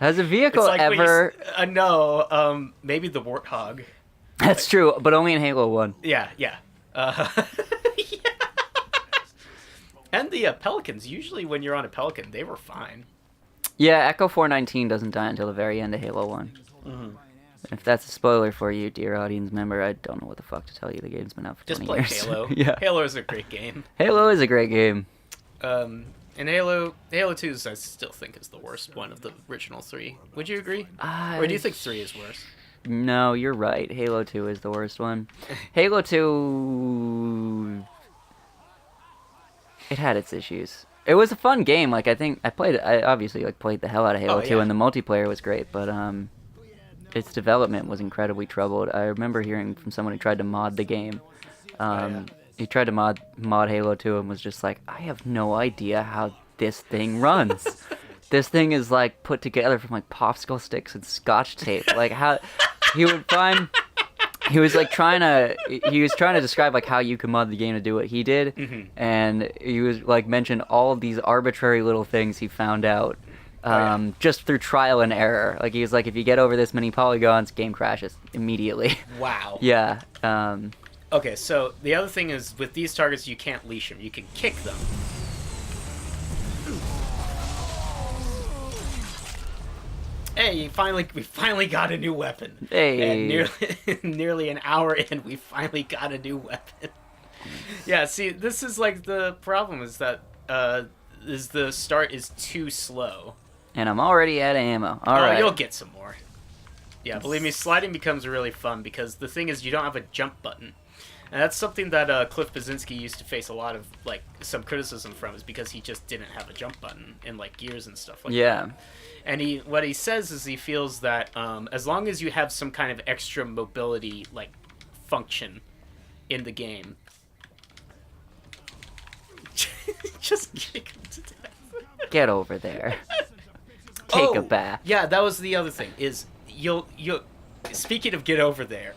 Has a vehicle It's like when you ever? no, maybe the Warthog. That's true, but only in Halo 1. Yeah. Yeah. Yeah. And the Pelicans. Usually, when you're on a Pelican, they were fine. Yeah, Echo 419 doesn't die until the very end of Halo 1. Mm-hmm. If that's a spoiler for you, dear audience member, I don't know what the fuck to tell you. The game's been out for Just 20 play years. Halo. Yeah. Halo is a great game. Halo is a great game. And Halo 2 I still think is the worst one of the original 3. Would you agree? Or do you think 3 is worse? No, you're right. Halo 2 is the worst one. Halo 2... It had its issues. It was a fun game. Like, I obviously played the hell out of Halo 2, yeah. and the multiplayer was great, but its development was incredibly troubled. I remember hearing from someone who tried to mod the game. He tried to mod Halo 2 and was just like, I have no idea how this thing runs. This thing is like put together from like popsicle sticks and scotch tape. Like how he would find he was like trying to describe like how you can mod the game to do what he did, and he was like mentioned all of these arbitrary little things he found out just through trial and error. Like he was like, if you get over this many polygons, game crashes immediately. Wow. Yeah. Okay, so the other thing is with these targets, you can't leash them. You can kick them. Hey, we finally got a new weapon. Hey. And nearly an hour in, we finally got a new weapon. Yeah, see, this is like the problem is that the start is too slow. And I'm already out of ammo. All right. You'll get some more. Yeah, believe me, sliding becomes really fun because the thing is you don't have a jump button. And that's something that Cliff Basinski used to face a lot of, like, some criticism from, is because he just didn't have a jump button in, like, Gears and stuff like that. Yeah. And what he says is he feels that as long as you have some kind of extra mobility, like, function in the game, just kick him to death. Get over there. Take a bath. Yeah, that was the other thing, is you'll speaking of get over there.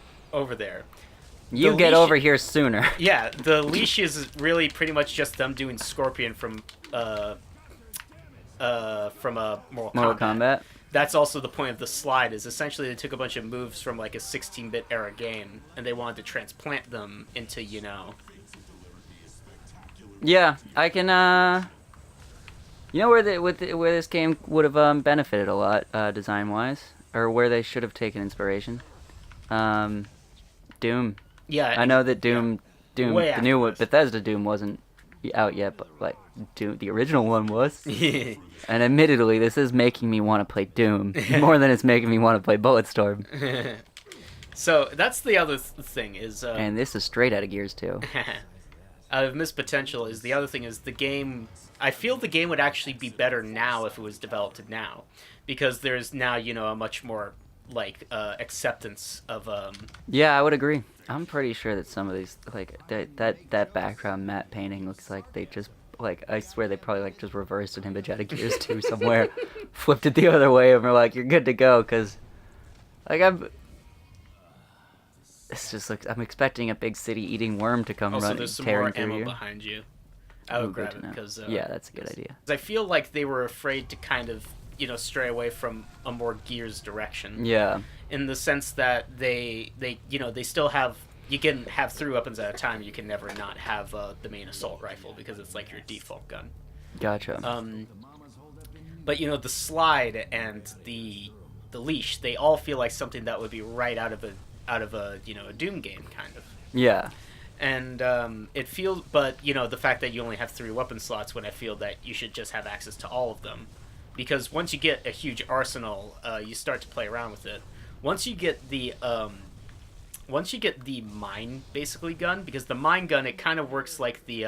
You get over here sooner. Yeah, the leash is really pretty much just them doing Scorpion from Mortal Kombat. That's also the point of the slide, is essentially they took a bunch of moves from like a 16-bit era game and they wanted to transplant them into, you know. Yeah, I can you know where this game would have benefited a lot design-wise, or where they should have taken inspiration? Doom. Yeah, I know that Doom, Way the new one, afterwards. Bethesda Doom wasn't out yet, but like Doom, the original one was. And admittedly, this is making me want to play Doom more than it's making me want to play Bulletstorm. So that's the other thing is. And this is straight out of Gears 2. Out of missed potential is the other thing is the game. I feel the game would actually be better now if it was developed now, because there's now, you know, a much more like acceptance of. Yeah, I would agree. I'm pretty sure that some of these, like that background matte painting looks like they just, like, I swear they probably like just reversed an image out of Gears 2 somewhere, flipped it the other way, and we're like, you're good to go, because like it's just like I'm expecting a big city eating worm to come Also, running, there's some tearing more through ammo here. behind you. I would grab Good it to know. because Yeah, that's a good idea. I feel like they were afraid to kind of, you know, stray away from a more Gears direction. Yeah. In the sense that they you know, they still have, you can have 3 weapons at a time. You can never not have the main assault rifle because it's like your default gun. Gotcha. But you know, the slide and the leash, they all feel like something that would be right out of a you know, a Doom game kind of. Yeah. And it feels, but you know, the fact that you only have 3 weapon slots, when I feel that you should just have access to all of them, because once you get a huge arsenal, you start to play around with it. Once you get the mine basically gun, because the mine gun, it kind of works like the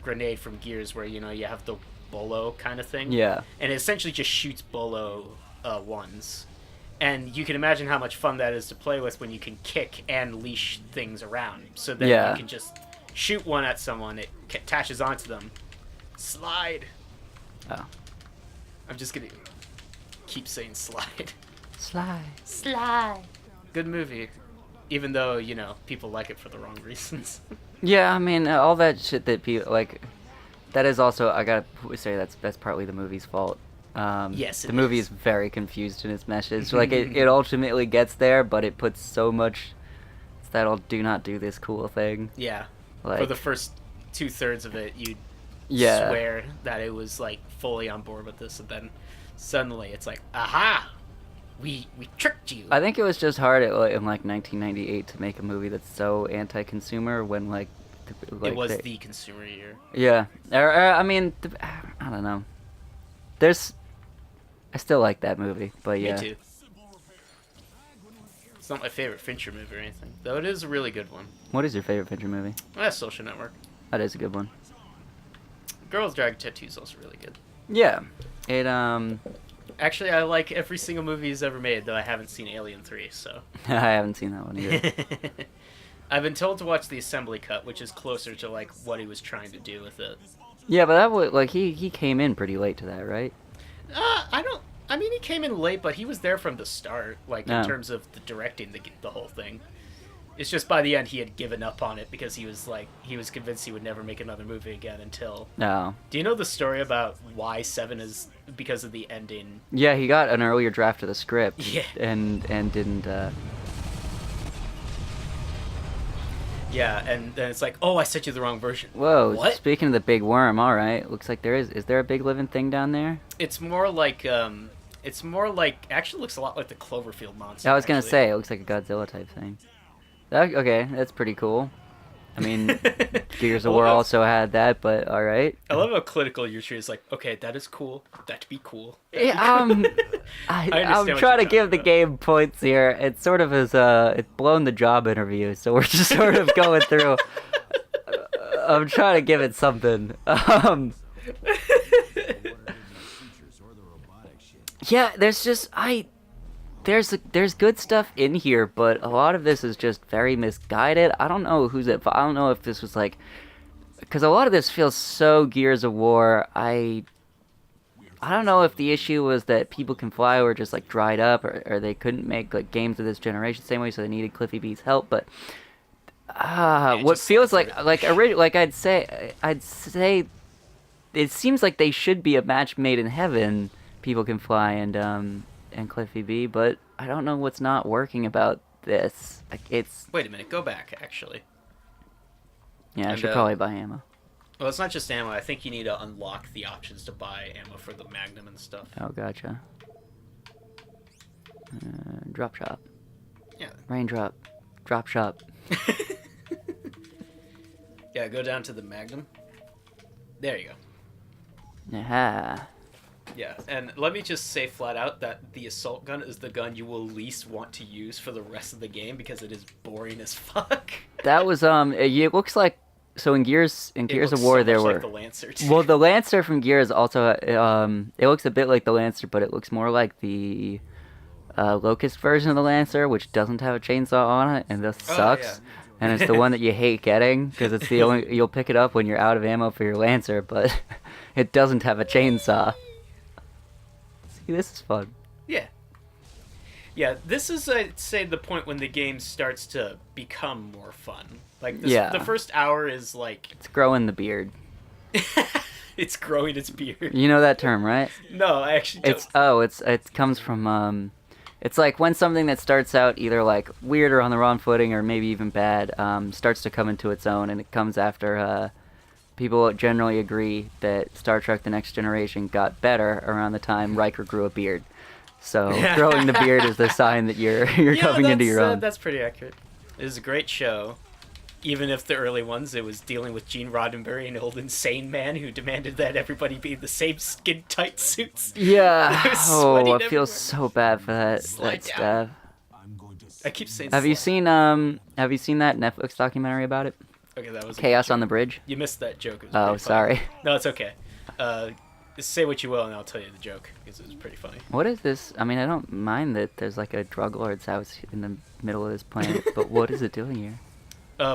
grenade from Gears, where, you know, you have the bolo kind of thing. Yeah. And it essentially just shoots bolo ones. And you can imagine how much fun that is to play with when you can kick and leash things around. So that Yeah. you can just shoot one at someone, it attaches onto them. Slide. Oh. I'm just gonna keep saying slide. Slide. Good movie. Even though, you know, people like it for the wrong reasons. Yeah, I mean, all that shit that people like, that is also, I gotta say, that's partly the movie's fault. Yes, the movie is very confused in its message. Like, it ultimately gets there, but it puts so much, it's that old do not do this cool thing. Yeah. Like, For the first 2/3 of it, you'd yeah. swear that it was, like, fully on board with this, and then suddenly it's like, aha! We tricked you! I think it was just hard in, like, 1998 to make a movie that's so anti-consumer when, like it was the consumer year. Yeah. I mean, I don't know. I still like that movie, but yeah. Me too. It's not my favorite Fincher movie or anything, though it is a really good one. What is your favorite Fincher movie? Well, that's Social Network. That is a good one. Girl with Dragon Tattoo is also really good. Yeah. It, Actually, I like every single movie he's ever made, though I haven't seen Alien 3, so. I haven't seen that one either. I've been told to watch the assembly cut, which is closer to, like, what he was trying to do with it. Yeah, but that was, like, he came in pretty late to that, right? I mean, he came in late, but he was there from the start, like, Oh. in terms of the directing the whole thing. It's just by the end he had given up on it because he was convinced he would never make another movie again until... No. Do you know the story about why 7 is because of the ending? Yeah, he got an earlier draft of the script. Yeah. And didn't. Yeah, and then it's like, oh, I sent you the wrong version. Whoa. What? Speaking of the big worm, all right. Looks like there is. Is there a big living thing down there? It's more like actually looks a lot like the Cloverfield monster. I was gonna actually. say it looks like a Godzilla type thing. Okay, that's pretty cool. I mean, Gears of War Well, also had that, but all right. I love how clinical your tree is. Like, okay, that is cool. That'd be cool. Yeah, understand I'm what trying to you're give the talking game points here. It sort of is it's blown the job interview, so we're just sort of going through. I'm trying to give it something. Yeah, there's just there's good stuff in here, but a lot of this is just very misguided. I don't know I don't know if this was like, because a lot of this feels so Gears of War. I don't know if the issue was that People Can Fly were just like dried up, or they couldn't make like games of this generation the same way, so they needed Cliffy B's help. But what feels like I'd say it seems like they should be a match made in heaven. People Can Fly and Cliffy B, but I don't know what's not working about this. Like, it's... Wait a minute, go back, actually. Yeah, I And, should probably buy ammo. Well, it's not just ammo. I think you need to unlock the options to buy ammo for the Magnum and stuff. Oh, gotcha. Drop shop. Yeah. Raindrop. Drop shop. Yeah, go down to the Magnum. There you go. Yeah. Yeah, and let me just say flat out that the assault gun is the gun you will least want to use for the rest of the game because it is boring as fuck. That was it looks like, so in Gears of War there were like the Lancer too. Well, the Lancer from Gears also it looks a bit like the Lancer, but it looks more like the Locust version of the Lancer, which doesn't have a chainsaw on it and thus sucks. yeah. And it's the one that you hate getting because it's the only you'll pick it up when you're out of ammo for your Lancer, but it doesn't have a chainsaw. See, this is fun. Yeah. Yeah, this is, I'd say, the point when the game starts to become more fun. Like, the first hour is like... It's growing the beard. It's growing its beard. You know that term, right? No, I actually don't. It comes from, it's like when something that starts out either, like, weird or on the wrong footing or maybe even bad, starts to come into its own, and it comes after, people generally agree that Star Trek The Next Generation got better around the time Riker grew a beard. So growing the beard is the sign that you're coming into your own. That's pretty accurate. It was a great show. Even if the early ones, it was dealing with Gene Roddenberry, an old insane man who demanded that everybody be in the same skin-tight suits. Yeah. Oh, I everywhere. feel so bad for that stuff. I keep saying Have you seen that Netflix documentary about it? Okay, that was a Chaos good on the joke. Bridge? You missed that joke. It was Oh, pretty funny. sorry. No, it's okay. Say what you will, and I'll tell you the joke, because it was pretty funny. What is this? I mean, I don't mind that there's like a drug lord's house in the middle of this planet, but what is it doing here?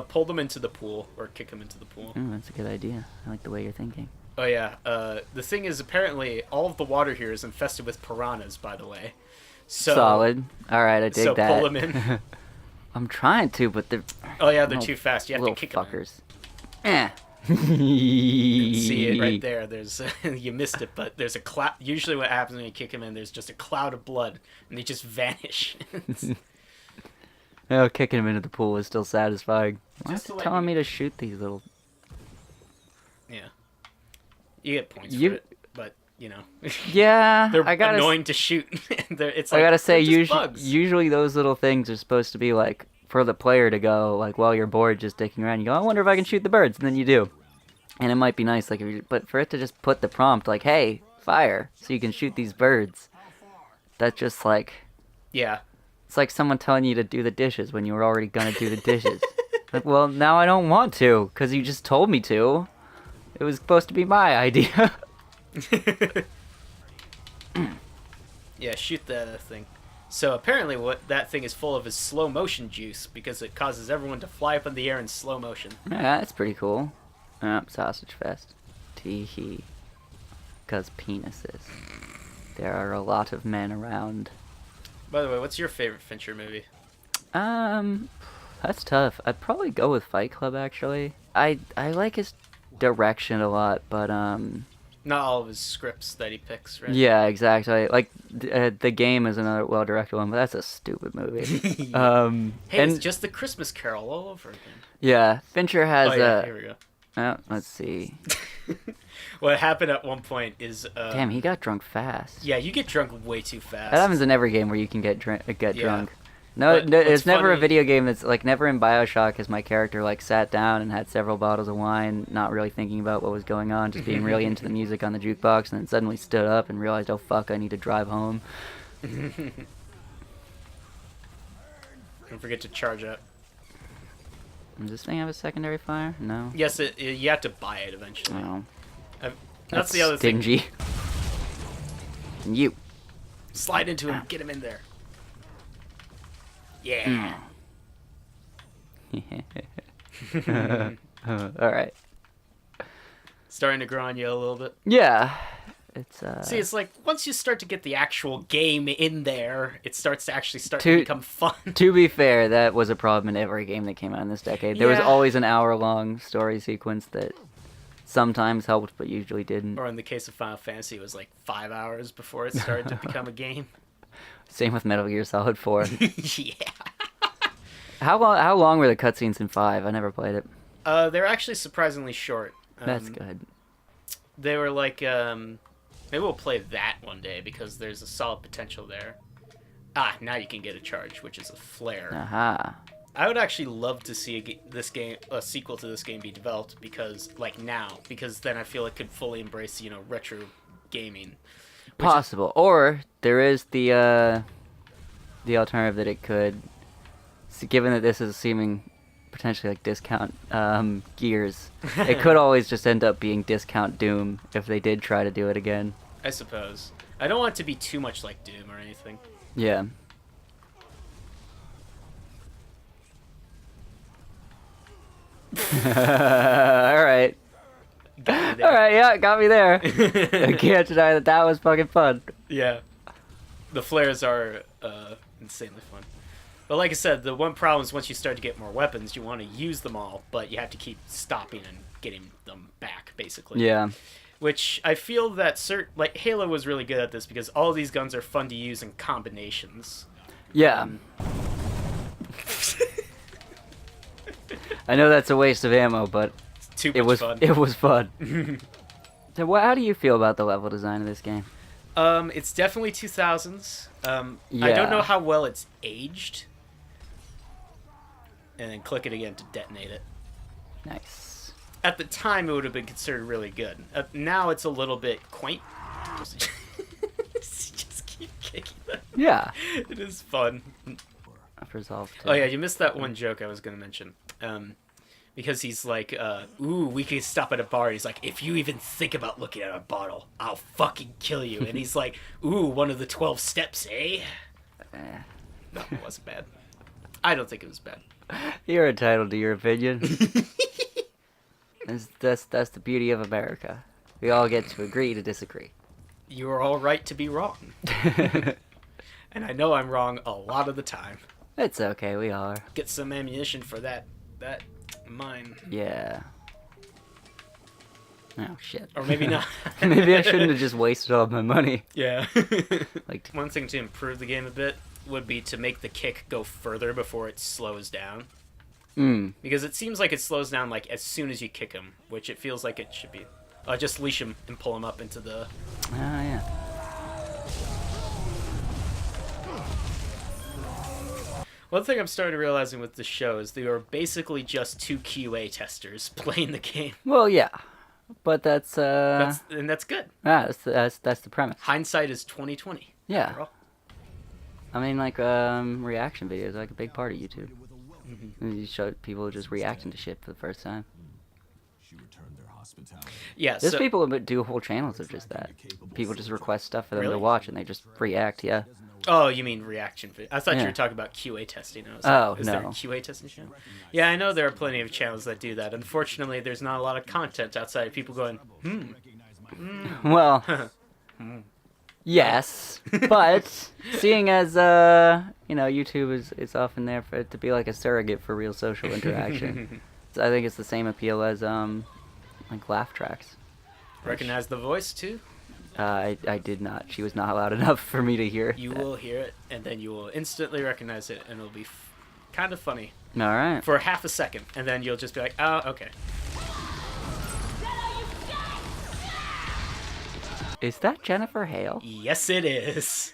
Pull them into the pool, or kick them into the pool. That's a good idea. I like the way you're thinking. Oh, yeah. The thing is, apparently, all of the water here is infested with piranhas, by the way. So, Solid. Alright, I dig that. So pull them in. I'm trying to, but they're... Oh, yeah, they're little- too fast. You have to little kick them. fuckers. Eh. See it right there. There's you missed it, but there's a cloud. Usually, what happens when you kick them in, there's just a cloud of blood, and they just vanish. Oh, kicking him into the pool is still satisfying. Why Just is to it let telling you- me to shoot these little... Yeah, you get points You- for it, but you know, Yeah, they're I gotta... annoying to shoot. It's I like, gotta say, they're just bugs. usually those little things are supposed to be like for the player to go like while you're bored, just dicking around. You go, I wonder if I can shoot the birds, and then you do, and it might be nice. Like, but for it to just put the prompt like, "Hey, fire," so you can shoot these birds, that's just like Yeah, it's like someone telling you to do the dishes when you were already gonna do the dishes. Like, well, now I don't want to because you just told me to. It was supposed to be my idea. yeah, shoot that thing. So apparently, what that thing is full of is slow motion juice because it causes everyone to fly up in the air in slow motion. Yeah, that's pretty cool. Sausage fest. Tee hee. Because penises. There are a lot of men around. By the way, what's your favorite Fincher movie? That's tough. I'd probably go with Fight Club, actually. I like his direction a lot, but Not all of his scripts that he picks, right? yeah, exactly. Like The Game is another well-directed one, but that's a stupid movie. Hey, and it's just the Christmas Carol all over again. yeah, Fincher has Oh yeah, here we go. let's see. What happened at one point is Damn, he got drunk fast. yeah, you get drunk way too fast. That happens in every game where you can get drunk. No, But it's what's never a funny- video game that's like never in BioShock has my character like sat down and had several bottles of wine, not really thinking about what was going on, just being really into the music on the jukebox, and then suddenly stood up and realized, oh fuck, I need to drive home. Don't forget to charge up. Does this thing have a secondary fire? No. Yes, you have to buy it eventually. No. That's the other thing. Stingy. And you. Slide into him, get him in there. Yeah. All right. Starting to grow on you a little bit. Yeah. It's See, it's like once you start to get the actual game in there, it starts to actually to To- become fun. To be fair, that was a problem in every game that came out in this decade. There was Yeah. always an hour-long story sequence that sometimes helped, but usually didn't. Or in the case of Final Fantasy, it was like 5 hours before it started to become a game. Same with Metal Gear Solid 4. Yeah. How long were the cutscenes in 5? I never played it. They're actually surprisingly short. That's good. They were like, maybe we'll play that one day because there's a solid potential there. Ah, now you can get a charge, which is a flare. Aha. I would actually love to see a sequel to this game be developed because then I feel it could fully embrace, retro gaming. Possible. Or there is the alternative that it could, given that this is seeming potentially like discount Gears, it could always just end up being discount Doom if they did try to do it again. I suppose. I don't want it to be too much like Doom or anything. Yeah. Alright. Got me there. Alright, yeah, got me there. I can't deny that was fucking fun. Yeah. The flares are insanely fun. But like I said, the one problem is once you start to get more weapons, you want to use them all, but you have to keep stopping and getting them back, basically. Yeah. Which I feel that Halo was really good at this because all of these guns are fun to use in combinations. Yeah. I know that's a waste of ammo, but Too much fun. It was fun. So, how do you feel about the level design of this game? It's definitely 2000s. I Yeah. don't know how well it's aged. And then click it again to detonate it. Nice. At the time, it would have been considered really good. Now it's a little bit quaint. Just keep kicking them. Yeah. It is fun. I've resolved to. Oh yeah, you missed that one joke I was going to mention. Because he's like, ooh, we could stop at a bar. He's like, if you even think about looking at a bottle, I'll fucking kill you. And he's like, ooh, one of the 12 steps, eh? No, it wasn't bad. I don't think it was bad. You're entitled to your opinion. That's the beauty of America. We all get to agree to disagree. You are all right to be wrong. And I know I'm wrong a lot of the time. It's okay, we are. Get some ammunition for that mine. Yeah. Oh shit. Or maybe not. Maybe I shouldn't have just wasted all my money. Yeah. Like, One thing to improve the game a bit would be to make the kick go further before it slows down. Because it seems like it slows down like as soon as you kick him, which it feels like it should be. Just leash him and pull him up into the... yeah. One thing I'm starting to realizing with the show is they are basically just two QA testers playing the game. Well, yeah. But that's And that's good. that's the premise. Hindsight is 2020. Yeah. after all. I mean, like, reaction videos are like a big part of YouTube. You show people just reacting to shit for the first time. She returned their hospitality. Yeah, There's so, people that do whole channels of just that. People just request stuff for them Really? to watch, and they just react, yeah. Oh, you mean reaction video? I thought you Yeah. were talking about QA testing. I was Oh, like, is there a no. QA testing channel? Yeah, I know there are plenty of channels that do that. Unfortunately, there's not a lot of content outside of people going, Well, Yes, but seeing as YouTube is often there for it to be like a surrogate for real social interaction. I think it's the same appeal as like laugh tracks. Recognize the voice too? I did not. She was not loud enough for me to hear. You will hear it, and then you will instantly recognize it, and it'll be kind of funny. All right. For half a second, and then you'll just be like, oh, okay. Is that Jennifer Hale? Yes, it is.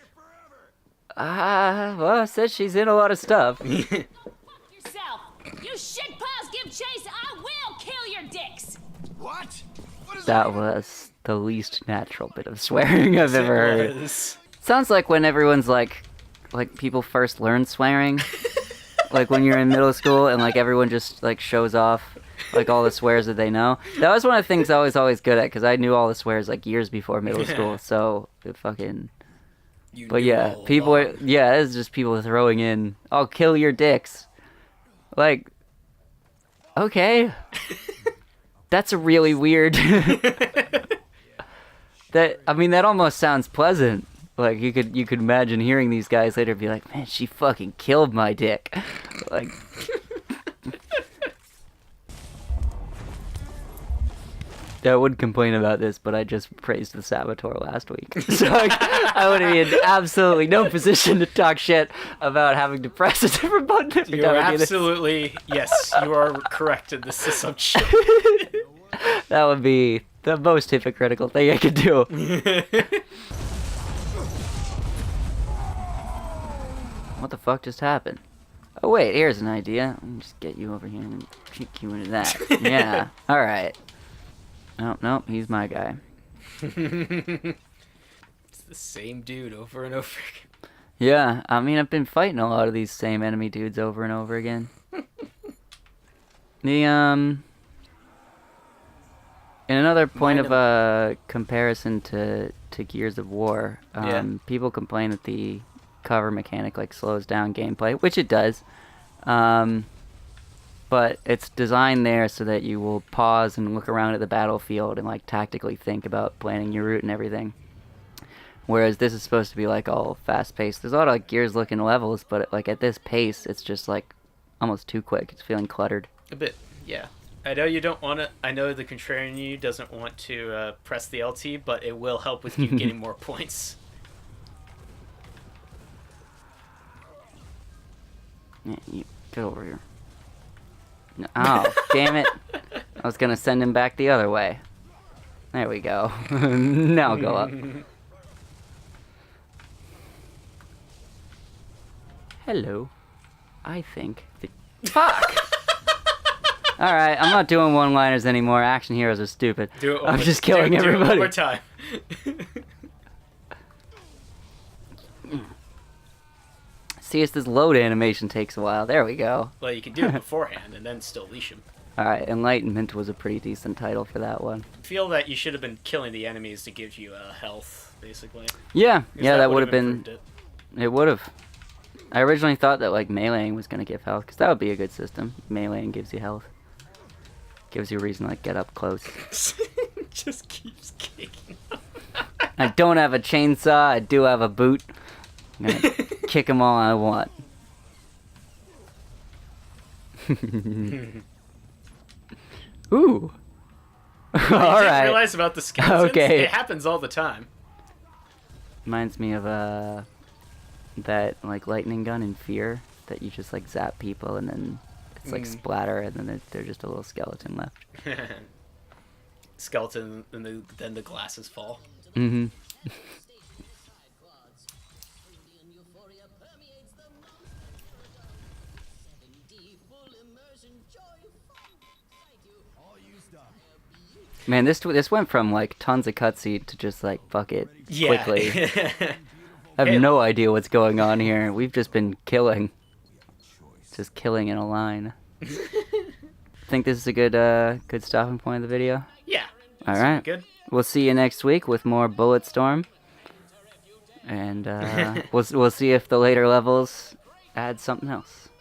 Well, it says she's in a lot of stuff. Yourself. You shitpaws give chase, I will kill your dicks. What? What is That was the least natural bit of swearing I've ever heard. Was. Sounds like when everyone's like people first learn swearing. Like when you're in middle school and like everyone just like shows off like all the swears that they know. That was one of the things I was always good at because I knew all the swears like years before middle school. So it fucking. But yeah, people are, it's just people throwing in, I'll kill your dicks. Like, okay. That's a really weird. That almost sounds pleasant. Like you could imagine hearing these guys later be like, man, she fucking killed my dick. Like. I would complain about this, but I just praised the Saboteur last week. So I would be in absolutely no position to talk shit about having to press a different button every You're time I do this. absolutely, yes, you are correct in this assumption. That would be the most hypocritical thing I could do. What the fuck just happened? Oh wait, here's an idea. Let me just get you over here and kick you into that. Yeah, alright. Nope, he's my guy. It's the same dude over and over again. Yeah, I've been fighting a lot of these same enemy dudes over and over again. In another point of comparison to Gears of War, people complain that the cover mechanic like slows down gameplay, which it does. But it's designed there so that you will pause and look around at the battlefield and like tactically think about planning your route and everything. Whereas this is supposed to be like all fast-paced. There's a lot of like Gears-looking levels, but like at this pace, it's just like almost too quick. It's feeling cluttered. A bit, yeah. I know you don't want to. I know the contrarian you doesn't want to press the LT, but it will help with you getting more points. Yeah, you get over here. Oh, damn it. I was gonna send him back the other way. There we go. Now go up. Hello. I think that... Fuck! Alright, I'm not doing one-liners anymore. Action heroes are stupid. Do it I'm just killing everybody. Do it one more time. See, it's this load animation takes a while. There we go. Well, you can do it beforehand and then still leash him. Alright, Enlightenment was a pretty decent title for that one. I feel that you should have been killing the enemies to give you health, basically. Yeah, Because yeah, that would have improved been... it. It would have. I originally thought that like meleeing was gonna give health, because that would be a good system. Meleeing gives you health. Gives you a reason to like get up close. Just keeps kicking. I don't have a chainsaw, I do have a boot. I'm gonna kick them all I want. Ooh. I didn't Alright. realize about the skeletons. Okay. It happens all the time. Reminds me of that like lightning gun in Fear that you just like zap people and then it's like splatter and then they're just a little skeleton left. Skeleton, and then the glasses fall. Mm-hmm. Man, this went from like tons of cutscene to just like fuck it quickly. I have no idea what's going on here. We've just been killing. Just killing in a line. Think this is a good stopping point of the video? Yeah. All right. Good. We'll see you next week with more Bulletstorm. And we'll see if the later levels add something else.